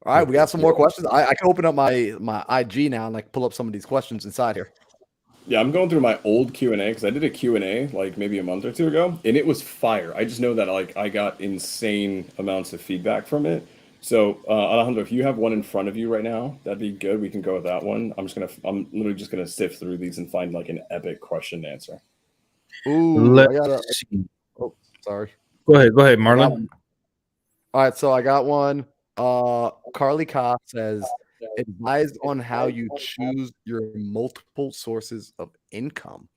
All right, we got some more questions. I can open up my IG now and like pull up some of these questions inside here. Yeah, I'm going through my old Q&A because I did a Q&A like maybe a month or two ago, and it was fire. I just know that like I got insane amounts of feedback from it. So Alejandro, if you have one in front of you right now, that'd be good. We can go with that one. I'm literally just gonna sift through these and find like an epic question to answer. Ooh, oh, sorry. Go ahead, Marlon. All right, so I got one. Carly Koff says, advise on how you choose your multiple sources of income.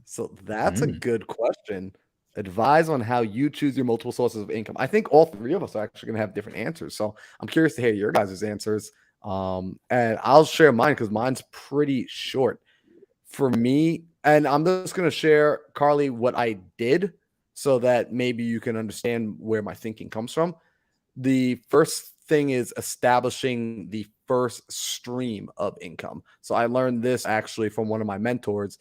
So that's a good question. Advise on how you choose your multiple sources of income. I think all three of us are actually going to have different answers. So I'm curious to hear your guys' answers. And I'll share mine because mine's pretty short. For me, And I'm just going to share, Carly, what I did so that maybe you can understand where my thinking comes from. The first thing is establishing the first stream of income. So I learned this actually from one of my mentors.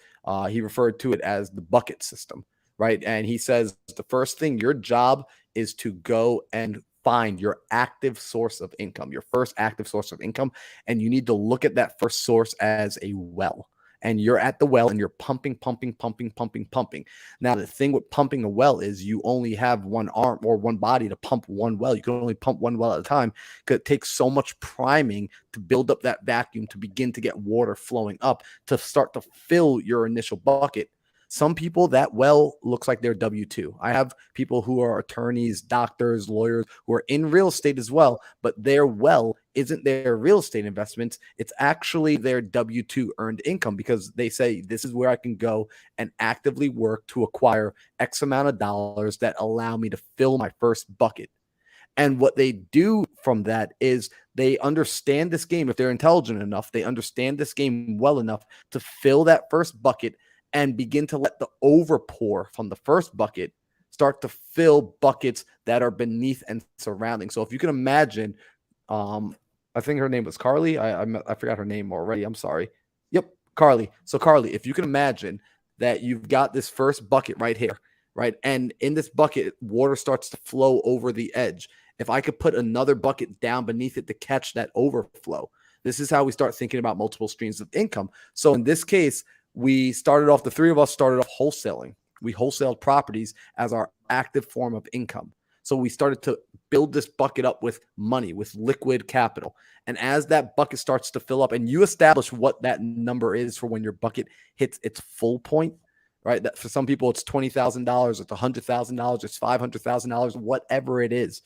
He referred to it as the bucket system, right? And he says the first thing, your job is to go and find your active source of income, your first active source of income. And you need to look at that first source as a well. And you're at the well and you're pumping, pumping, pumping, pumping, pumping. Now, the thing with pumping a well is you only have one arm or one body to pump one well. You can only pump one well at a time because it takes so much priming to build up that vacuum to begin to get water flowing up to start to fill your initial bucket. Some people, that well looks like they're W-2. I have people who are attorneys, doctors, lawyers who are in real estate as well, but their well isn't their real estate investments. It's actually their W-2 earned income because they say, this is where I can go and actively work to acquire X amount of dollars that allow me to fill my first bucket. And what they do from that is they understand this game. If they're intelligent enough, they understand this game well enough to fill that first bucket and begin to let the overpour from the first bucket start to fill buckets that are beneath and surrounding. So if you can imagine, I think her name was Carly. I forgot her name already. I'm sorry. Yep, Carly. So Carly, if you can imagine that you've got this first bucket right here, right? And in this bucket, water starts to flow over the edge. If I could put another bucket down beneath it to catch that overflow, this is how we start thinking about multiple streams of income. So in this case, we started off, the three of us started off wholesaling. We wholesaled properties as our active form of income. So we started to build this bucket up with money, with liquid capital. And as that bucket starts to fill up, and you establish what that number is for when your bucket hits its full point, right? That for some people, it's $20,000, it's $100,000, it's $500,000, whatever it is.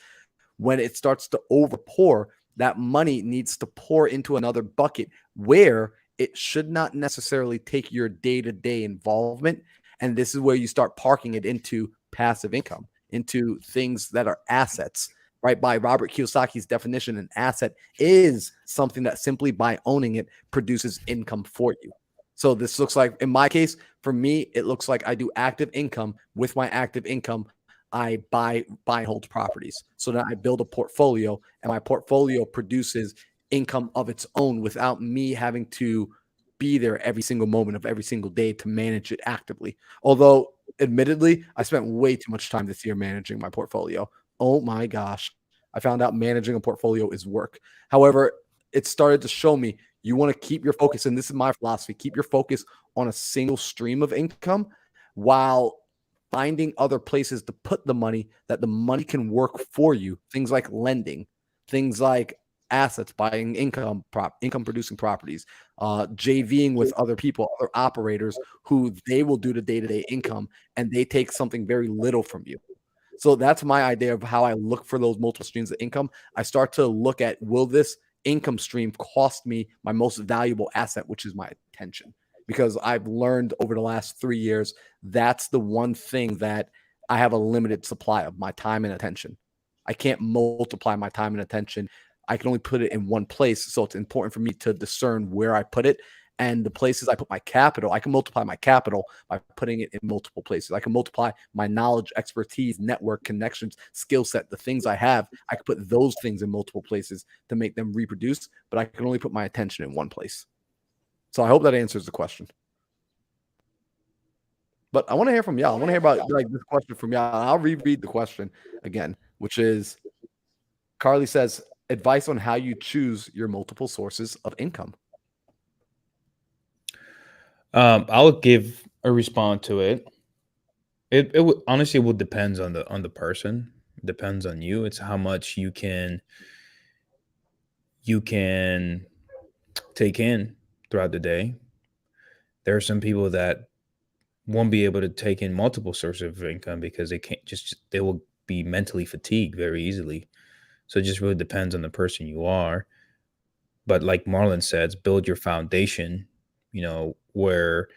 When it starts to overpour, that money needs to pour into another bucket where it should not necessarily take your day-to-day involvement. And this is where you start parking it into passive income, into things that are assets, right? By Robert Kiyosaki's definition, an asset is something that simply by owning it produces income for you. So this looks like, in my case, for me, it looks like I do active income. With my active income, I buy and hold properties. So that I build a portfolio, and my portfolio produces income of its own without me having to be there every single moment of every single day to manage it actively. Although, admittedly, I spent way too much time this year managing my portfolio. Oh my gosh. I found out managing a portfolio is work. However, it started to show me you want to keep your focus, and this is my philosophy, keep your focus on a single stream of income while finding other places to put the money that the money can work for you. Things like lending, things like assets, buying income producing properties, JVing with other people, other operators who they will do the day-to-day income, and they take something very little from you. So that's my idea of how I look for those multiple streams of income. I start to look at, will this income stream cost me my most valuable asset, which is my attention? Because I've learned over the last 3 years, that's the one thing that I have a limited supply of, my time and attention. I can't multiply my time and attention. I can only put it in one place. So it's important for me to discern where I put it. And the places I put my capital, I can multiply my capital by putting it in multiple places. I can multiply my knowledge, expertise, network, connections, skill set, the things I have. I can put those things in multiple places to make them reproduce, but I can only put my attention in one place. So I hope that answers the question. But I want to hear from y'all. I want to hear about like this question from y'all. I'll reread the question again, which is, Carly says, advice on how you choose your multiple sources of income. I'll give a response to it. It honestly will depends on the person. It depends on you. It's how much you can take in throughout the day. There are some people that won't be able to take in multiple sources of income because they will be mentally fatigued very easily. So it just really depends on the person you are. But like Marlon says, build your foundation, where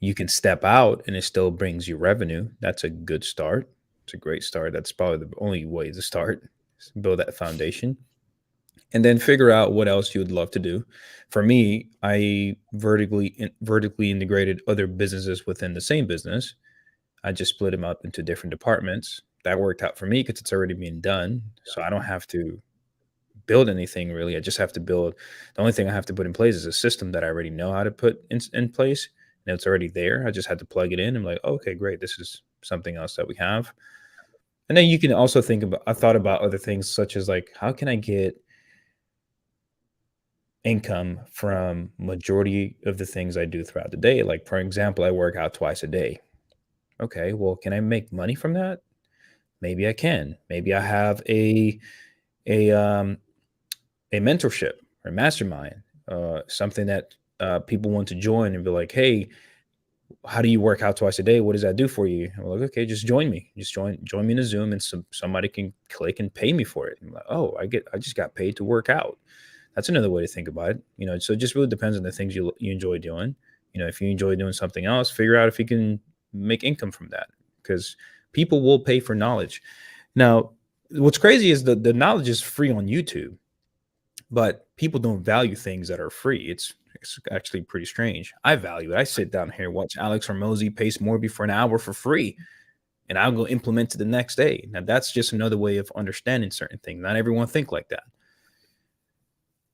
you can step out and it still brings you revenue. That's a good start. It's a great start. That's probably the only way to start, build that foundation. and then figure out what else you would love to do. For me, I vertically integrated other businesses within the same business. I just split them up into different departments. That worked out for me because it's already being done. So I don't have to build anything really. I just have to build. The only thing I have to put in place is a system that I already know how to put in place, and it's already there. I just had to plug it in. I'm like, okay, great. This is something else that we have. And then you can also think about, I thought about other things such as like, how can I get income from majority of the things I do throughout the day? Like, for example, I work out twice a day. Okay, well, can I make money from that? Maybe I can. Maybe I have a a mentorship or mastermind, something that people want to join and be like, hey, how do you work out twice a day? What does that do for you? I'm like, okay, just join me. Just join me in a Zoom, and somebody can click and pay me for it. I'm like, oh, I just got paid to work out. That's another way to think about it. So it just really depends on the things you enjoy doing. If you enjoy doing something else, figure out if you can make income from that, because people will pay for knowledge. Now, what's crazy is the knowledge is free on YouTube, but people don't value things that are free. It's actually pretty strange. I value it. I sit down here, watch Alex Hormozy pace Morby for an hour for free, and I'll go implement it the next day. Now, that's just another way of understanding certain things. Not everyone think like that.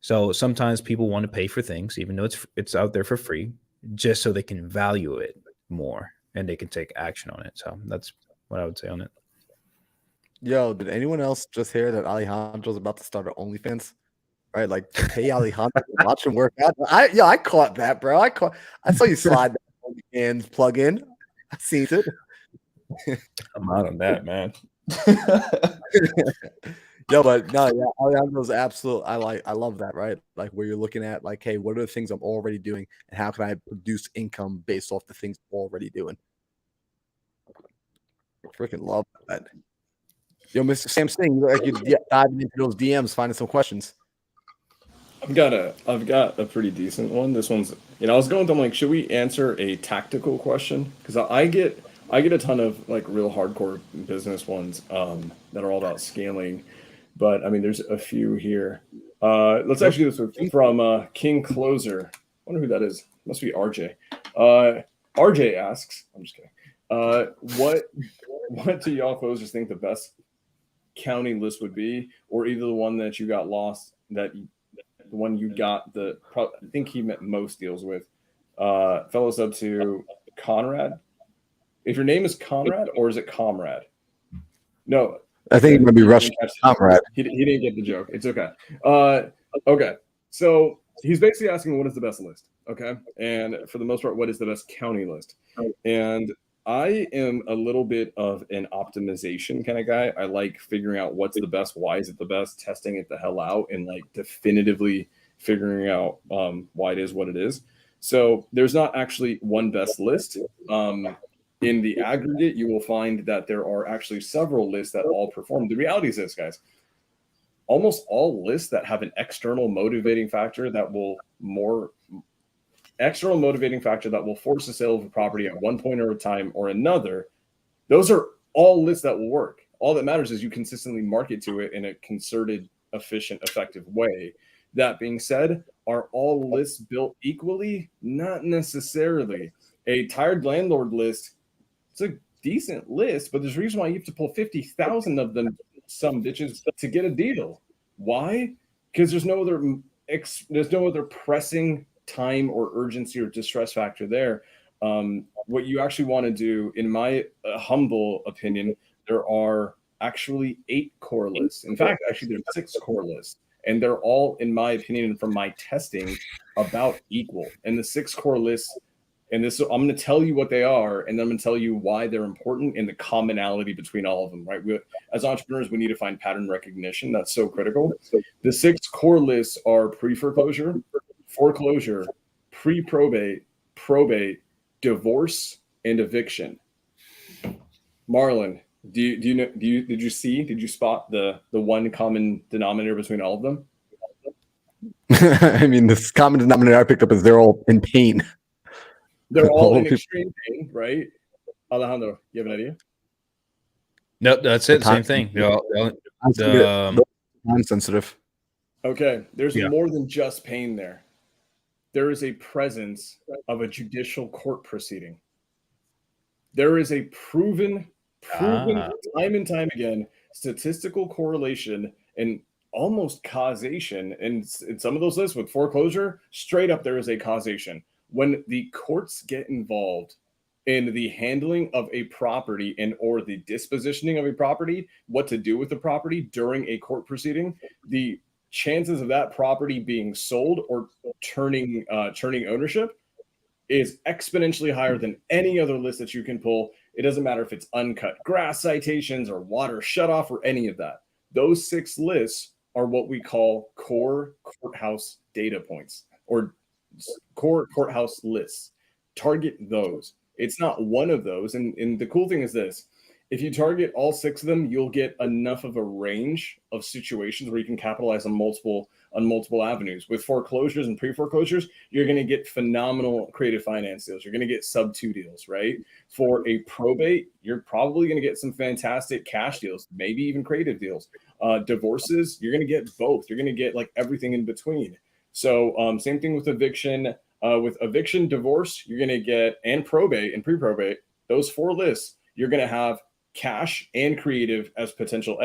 So sometimes people want to pay for things, even though it's out there for free, just so they can value it more and they can take action on it. So that's what I would say on it. Yo, did anyone else just hear that Alejandro's about to start an OnlyFans? Right, like pay Alejandro to watch him work out. I caught that, bro. I saw you slide that OnlyFans plug in. I seen it. I'm out on that, man. Yo, but no, yeah, Alejandro's absolute. I love that, right? Like where you're looking at, like, hey, what are the things I'm already doing, and how can I produce income based off the things I'm already doing? Freaking love that. Yo, Mr. Sam Singh, you look like you're diving into those DMs, finding some questions. I've got a pretty decent one. This one's, I was going to, I'm like, should we answer a tactical question? Because I get a ton of like real hardcore business ones that are all about scaling. But I mean, there's a few here. Let's actually do this from King Closer. I wonder who that is. Must be RJ. RJ asks, I'm just kidding. What do y'all closers think the best county list would be, or either the one that you got lost, the one you got I think he meant most deals with. Fellows up to Conrad. If your name is Conrad, or is it Comrade? No. I think he might be Russian. Comrade. He didn't get the joke. It's okay. Okay. So he's basically asking, what is the best list? Okay. And for the most part, what is the best county list? And I am a little bit of an optimization kind of guy. I like figuring out what's the best, why is it the best, testing it the hell out, and like definitively figuring out why it is what it is. So there's not actually one best list. In the aggregate, you will find that there are actually several lists that all perform. The reality is this, guys. Almost all lists that have an external motivating factor that will force the sale of a property at one point or a time or another, those are all lists that will work. All that matters is you consistently market to it in a concerted, efficient, effective way. That being said, are all lists built equally? Not necessarily. A tired landlord list, it's a decent list, but there's a reason why you have to pull 50,000 of them, some bitches, to get a deal. Why? Because there's no other pressing time or urgency or distress factor there. What you actually want to do, in my humble opinion, there are actually 8 core lists. In fact, actually there's 6 core lists, and they're all, in my opinion, from my testing, about equal. And the 6 core lists, and this, I'm going to tell you what they are, and then I'm going to tell you why they're important and the commonality between all of them, right? As entrepreneurs, we need to find pattern recognition. That's so critical. The 6 core lists are pre-foreclosure, foreclosure, pre-probate, probate, divorce, and eviction. Marlon, did you spot the one common denominator between all of them? I mean, this common denominator I picked up is they're all in pain. They're all in extreme pain, right? Alejandro, you have an idea? Nope, that's it. Same thing. Time sensitive. Okay, there's Yeah. more than just pain there. There is a presence of a judicial court proceeding. There is a proven Ah, time and time again statistical correlation and almost causation. And in some of those lists with foreclosure, straight up there is a causation. When the courts get involved in the handling of a property and or the dispositioning of a property, what to do with the property during a court proceeding, the chances of that property being sold or turning ownership is exponentially higher than any other list that you can pull. It doesn't matter if it's uncut grass citations or water shutoff or any of that. Those 6 lists are what we call core courthouse data points or core courthouse lists. Target those. It's not one of those. And the cool thing is this: if you target all 6 of them, you'll get enough of a range of situations where you can capitalize on multiple avenues. With foreclosures and pre-foreclosures, you're going to get phenomenal creative finance deals. You're going to get sub-2 deals, right? For a probate, you're probably going to get some fantastic cash deals, maybe even creative deals. Divorces, you're going to get both. You're going to get like everything in between. So same thing with eviction. With eviction, divorce, you're going to get, and probate and pre-probate, those 4 lists, you're going to have cash and creative as potential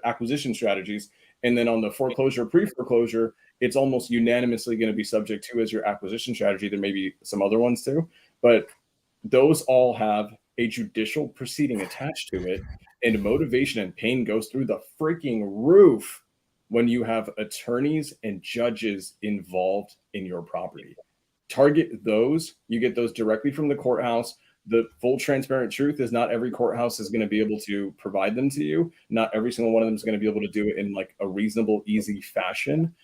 acquisition strategies. And then on the foreclosure, pre-foreclosure, it's almost unanimously going to be subject to as your acquisition strategy. There may be some other ones too, but those all have a judicial proceeding attached to it. And motivation and pain goes through the freaking roof when you have attorneys and judges involved in your property. Target those. You get those directly from the courthouse. The full transparent truth is not every courthouse is going to be able to provide them to you. Not every single one of them is going to be able to do it in like a reasonable, easy fashion.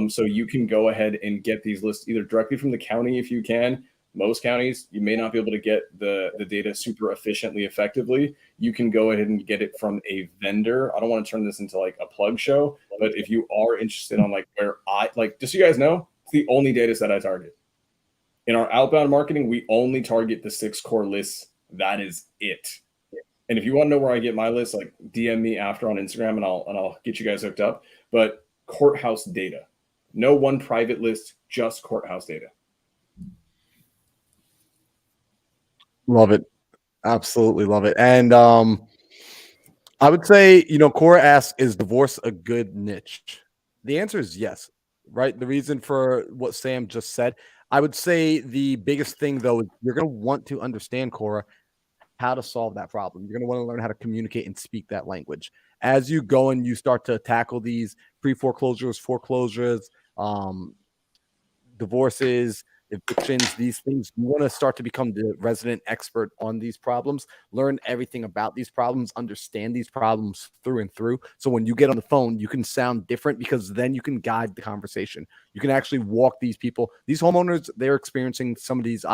So you can go ahead and get these lists either directly from the county if you can. Most counties, you may not be able to get the data super efficiently, effectively. You can go ahead and get it from a vendor. I don't want to turn this into like a plug show, but if you are interested on like where just so you guys know, it's the only data set I target. In our outbound marketing, we only target the 6 core lists. That is it. And if you want to know where I get my list, like DM me after on Instagram and I'll get you guys hooked up. But courthouse data. No one private list, just courthouse data. Love it. Absolutely love it. And I would say, Cora asks, is divorce a good niche? The answer is yes, right? The reason for what Sam just said, I would say the biggest thing, though, is you're going to want to understand, Cora, how to solve that problem. You're going to want to learn how to communicate and speak that language. As you go and you start to tackle these pre-foreclosures, foreclosures, divorces, evictions, these things, you want to start to become the resident expert on these problems, learn everything about these problems, understand these problems through and through. So when you get on the phone, you can sound different because then you can guide the conversation. You can actually walk these people, these homeowners, they're experiencing some of these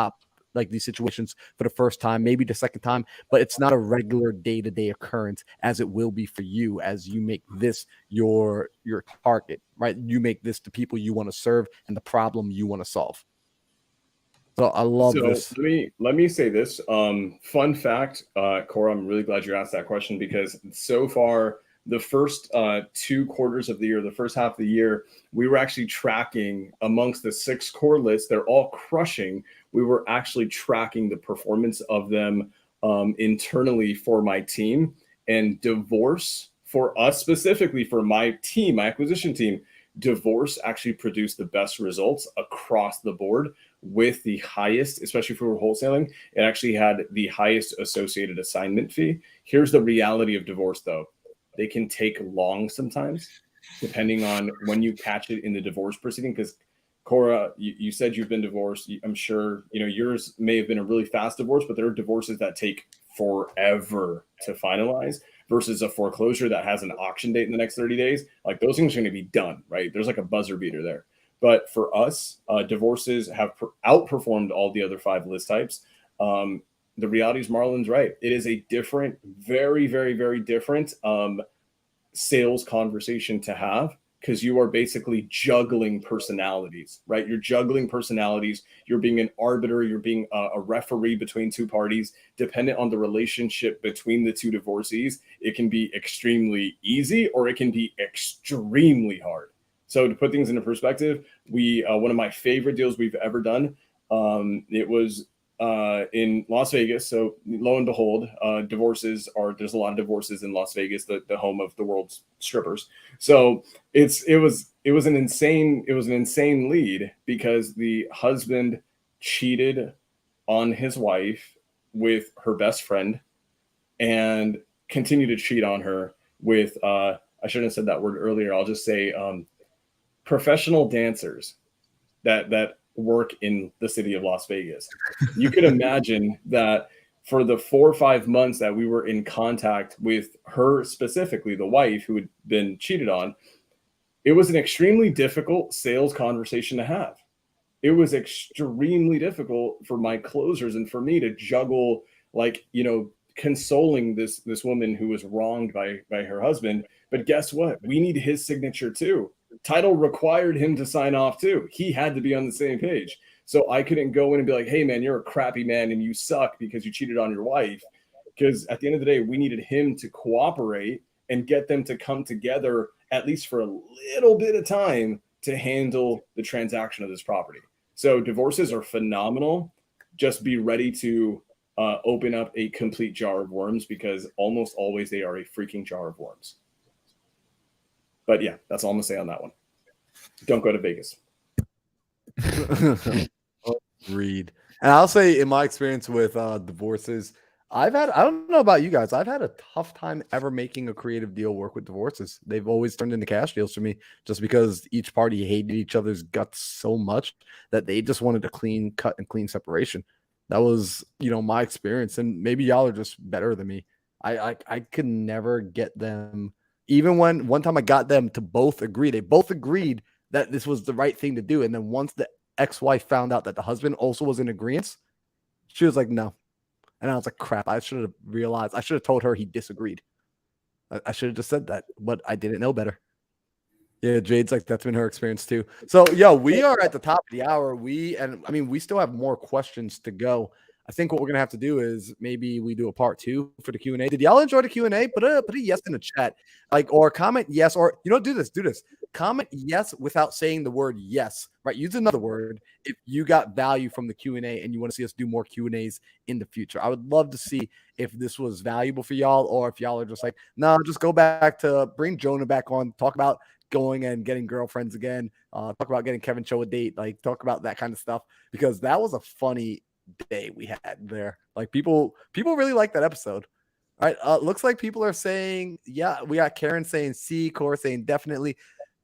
these situations for the first time, maybe the second time, but it's not a regular day-to-day occurrence as it will be for you as you make this your target, right? You make this the people you want to serve and the problem you want to solve. So I love this. Let me say this. Fun fact, Cora, I'm really glad you asked that question because so far the first 2 quarters of the year, the first half of the year, we were actually tracking amongst the 6 core lists. They're all crushing. We were actually tracking the performance of them internally for my team. And divorce for us specifically, for my team, my acquisition team, divorce actually produced the best results across the board with the highest, especially if we were wholesaling, it actually had the highest associated assignment fee. Here's the reality of divorce though. They can take long sometimes, depending on when you catch it in the divorce proceeding. Because Cora, you said you've been divorced. I'm sure yours may have been a really fast divorce, but there are divorces that take forever to finalize versus a foreclosure that has an auction date in the next 30 days. Like those things are going to be done, right? There's like a buzzer beater there. But for us, divorces have outperformed all the other 5 list types. The reality is Marlon's right. It is a different, very, very, very different sales conversation to have because you are basically juggling personalities, right? You're juggling personalities. You're being an arbiter. You're being a referee between 2 parties. Dependent on the relationship between the 2 divorcees, it can be extremely easy or it can be extremely hard. So to put things into perspective, we one of my favorite deals we've ever done. It was in Las Vegas. So lo and behold, there's a lot of divorces in Las Vegas, the home of the world's strippers. So it was an insane lead because the husband cheated on his wife with her best friend and continued to cheat on her with I shouldn't have said that word earlier. I'll just say professional dancers that work in the city of Las Vegas. You could imagine that for the 4 or 5 months that we were in contact with her, specifically the wife who had been cheated on, it was an extremely difficult sales conversation to have. It was extremely difficult for my closers and for me to juggle, like, consoling this woman who was wronged by her husband. But guess what? We need his signature too. Title required him to sign off too. He had to be on the same page. So I couldn't go in and be like, hey man, you're a crappy man and you suck because you cheated on your wife. Because at the end of the day, we needed him to cooperate and get them to come together at least for a little bit of time to handle the transaction of this property. So divorces are phenomenal. Just be ready to open up a complete jar of worms, because almost always they are a freaking jar of worms. But yeah, that's all I'm gonna say on that one. Don't go to Vegas. Agreed. And I'll say, in my experience with divorces, I don't know about you guys, I've had a tough time ever making a creative deal work with divorces. They've always turned into cash deals for me, just because each party hated each other's guts so much that they just wanted a clean cut and clean separation. That was, my experience. And maybe y'all are just better than me. I could never get them. Even when one time I got them to both agree, they both agreed that this was the right thing to do. And then once the ex-wife found out that the husband also was in agreement, she was like, no. And I was like, crap, I should have realized. I should have told her he disagreed. I should have just said that, but I didn't know better. Yeah, Jade's like, that's been her experience too. So, we are at the top of the hour. We still have more questions to go. I think what we're gonna have to do is maybe we do a part 2 for the Q&A. Did y'all enjoy the Q&A? Put a yes in the chat, or comment yes, or do this. Comment yes without saying the word yes. Right? Use another word if you got value from the Q&A and you want to see us do more Q&As in the future. I would love to see if this was valuable for y'all, or if y'all are just like, no, just go back to bring Jonah back on, talk about going and getting girlfriends again, talk about getting Kevin Cho a date, talk about that kind of stuff, because that was a funny day we had there. People really like that episode. All right, looks like people are saying, yeah, we got Karen saying C, Cora saying definitely,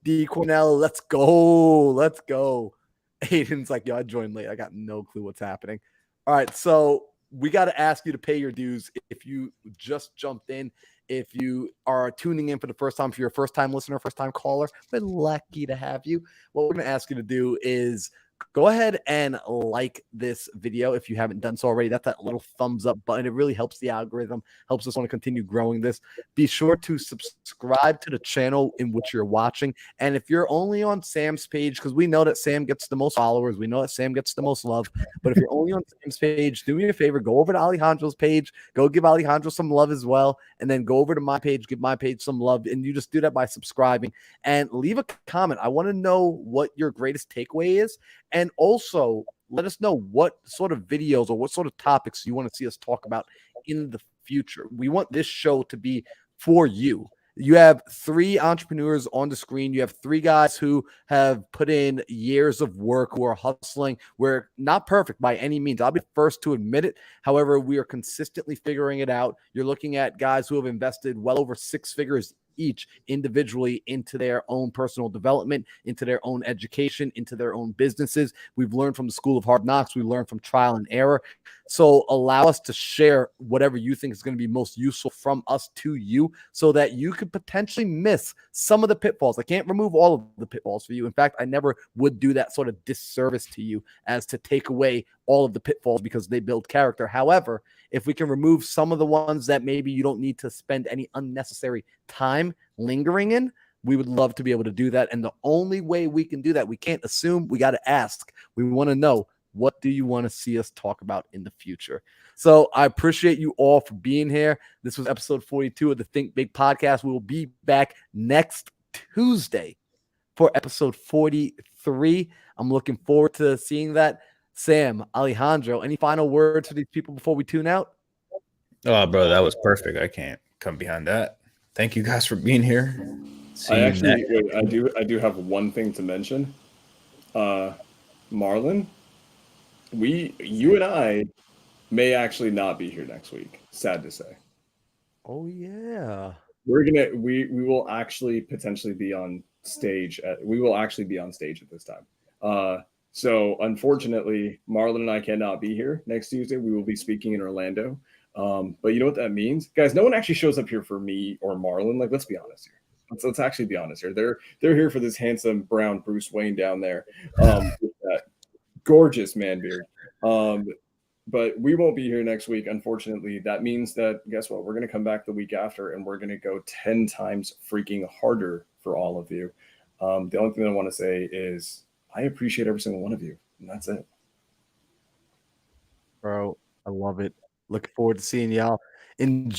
D Cornell, let's go. Aiden's like, yo, I joined late, I got no clue what's happening. All right, so we got to ask you to pay your dues if you just jumped in. If you are tuning in for the first time, if you're a first-time listener, first-time caller, we're lucky to have you. What we're going to ask you to do is go ahead and like this video if you haven't done so already. That's that little thumbs up button. It really helps the algorithm, helps us want to continue growing this. Be sure to subscribe to the channel in which you're watching. And if you're only on Sam's page, because we know that Sam gets the most followers, we know that Sam gets the most love, but if you're only on Sam's page, do me a favor, go over to Alejandro's page, go give Alejandro some love as well, and then go over to my page, give my page some love, and you just do that by subscribing and leave a comment. I want to know what your greatest takeaway is. And also, let us know what sort of videos or what sort of topics you want to see us talk about in the future. We want this show to be for you. You have 3 entrepreneurs on the screen. You have 3 guys who have put in years of work, who are hustling. We're not perfect by any means. I'll be first to admit it. However, we are consistently figuring it out. You're looking at guys who have invested well over 6 figures each individually into their own personal development, into their own education, into their own businesses. We've learned from the School of Hard Knocks. We learned from trial and error. So allow us to share whatever you think is going to be most useful from us to you, so that you could potentially miss some of the pitfalls. I can't remove all of the pitfalls for you. In fact, I never would do that sort of disservice to you as to take away all of the pitfalls, because they build character. However, if we can remove some of the ones that maybe you don't need to spend any unnecessary time lingering in, we would love to be able to do that. And the only way we can do that, we can't assume, we got to ask. We want to know, what do you want to see us talk about in the future? So I appreciate you all for being here. This was episode 42 of the Think Big podcast. We will be back next Tuesday for episode 43. I'm looking forward to seeing that. Sam, Alejandro, any final words for these people before we tune out? Oh, bro, that was perfect. I can't come behind that. Thank you guys for being here. See you next. Wait, I do have one thing to mention. Marlon, you and I may actually not be here next week. Sad to say. Oh yeah. We will actually potentially be on stage we will actually be on stage at this time. So unfortunately, Marlon and I cannot be here next Tuesday. We will be speaking in Orlando. But you know what that means? Guys, no one actually shows up here for me or Marlon. Like, let's be honest here. Let's actually be honest here. They're here for this handsome brown Bruce Wayne down there. With that gorgeous man beard. But we won't be here next week, unfortunately. That means that, guess what? We're going to come back the week after, and we're going to go 10 times freaking harder for all of you. The only thing I want to say is I appreciate every single one of you, and that's it. Bro, I love it. Looking forward to seeing y'all. Enjoy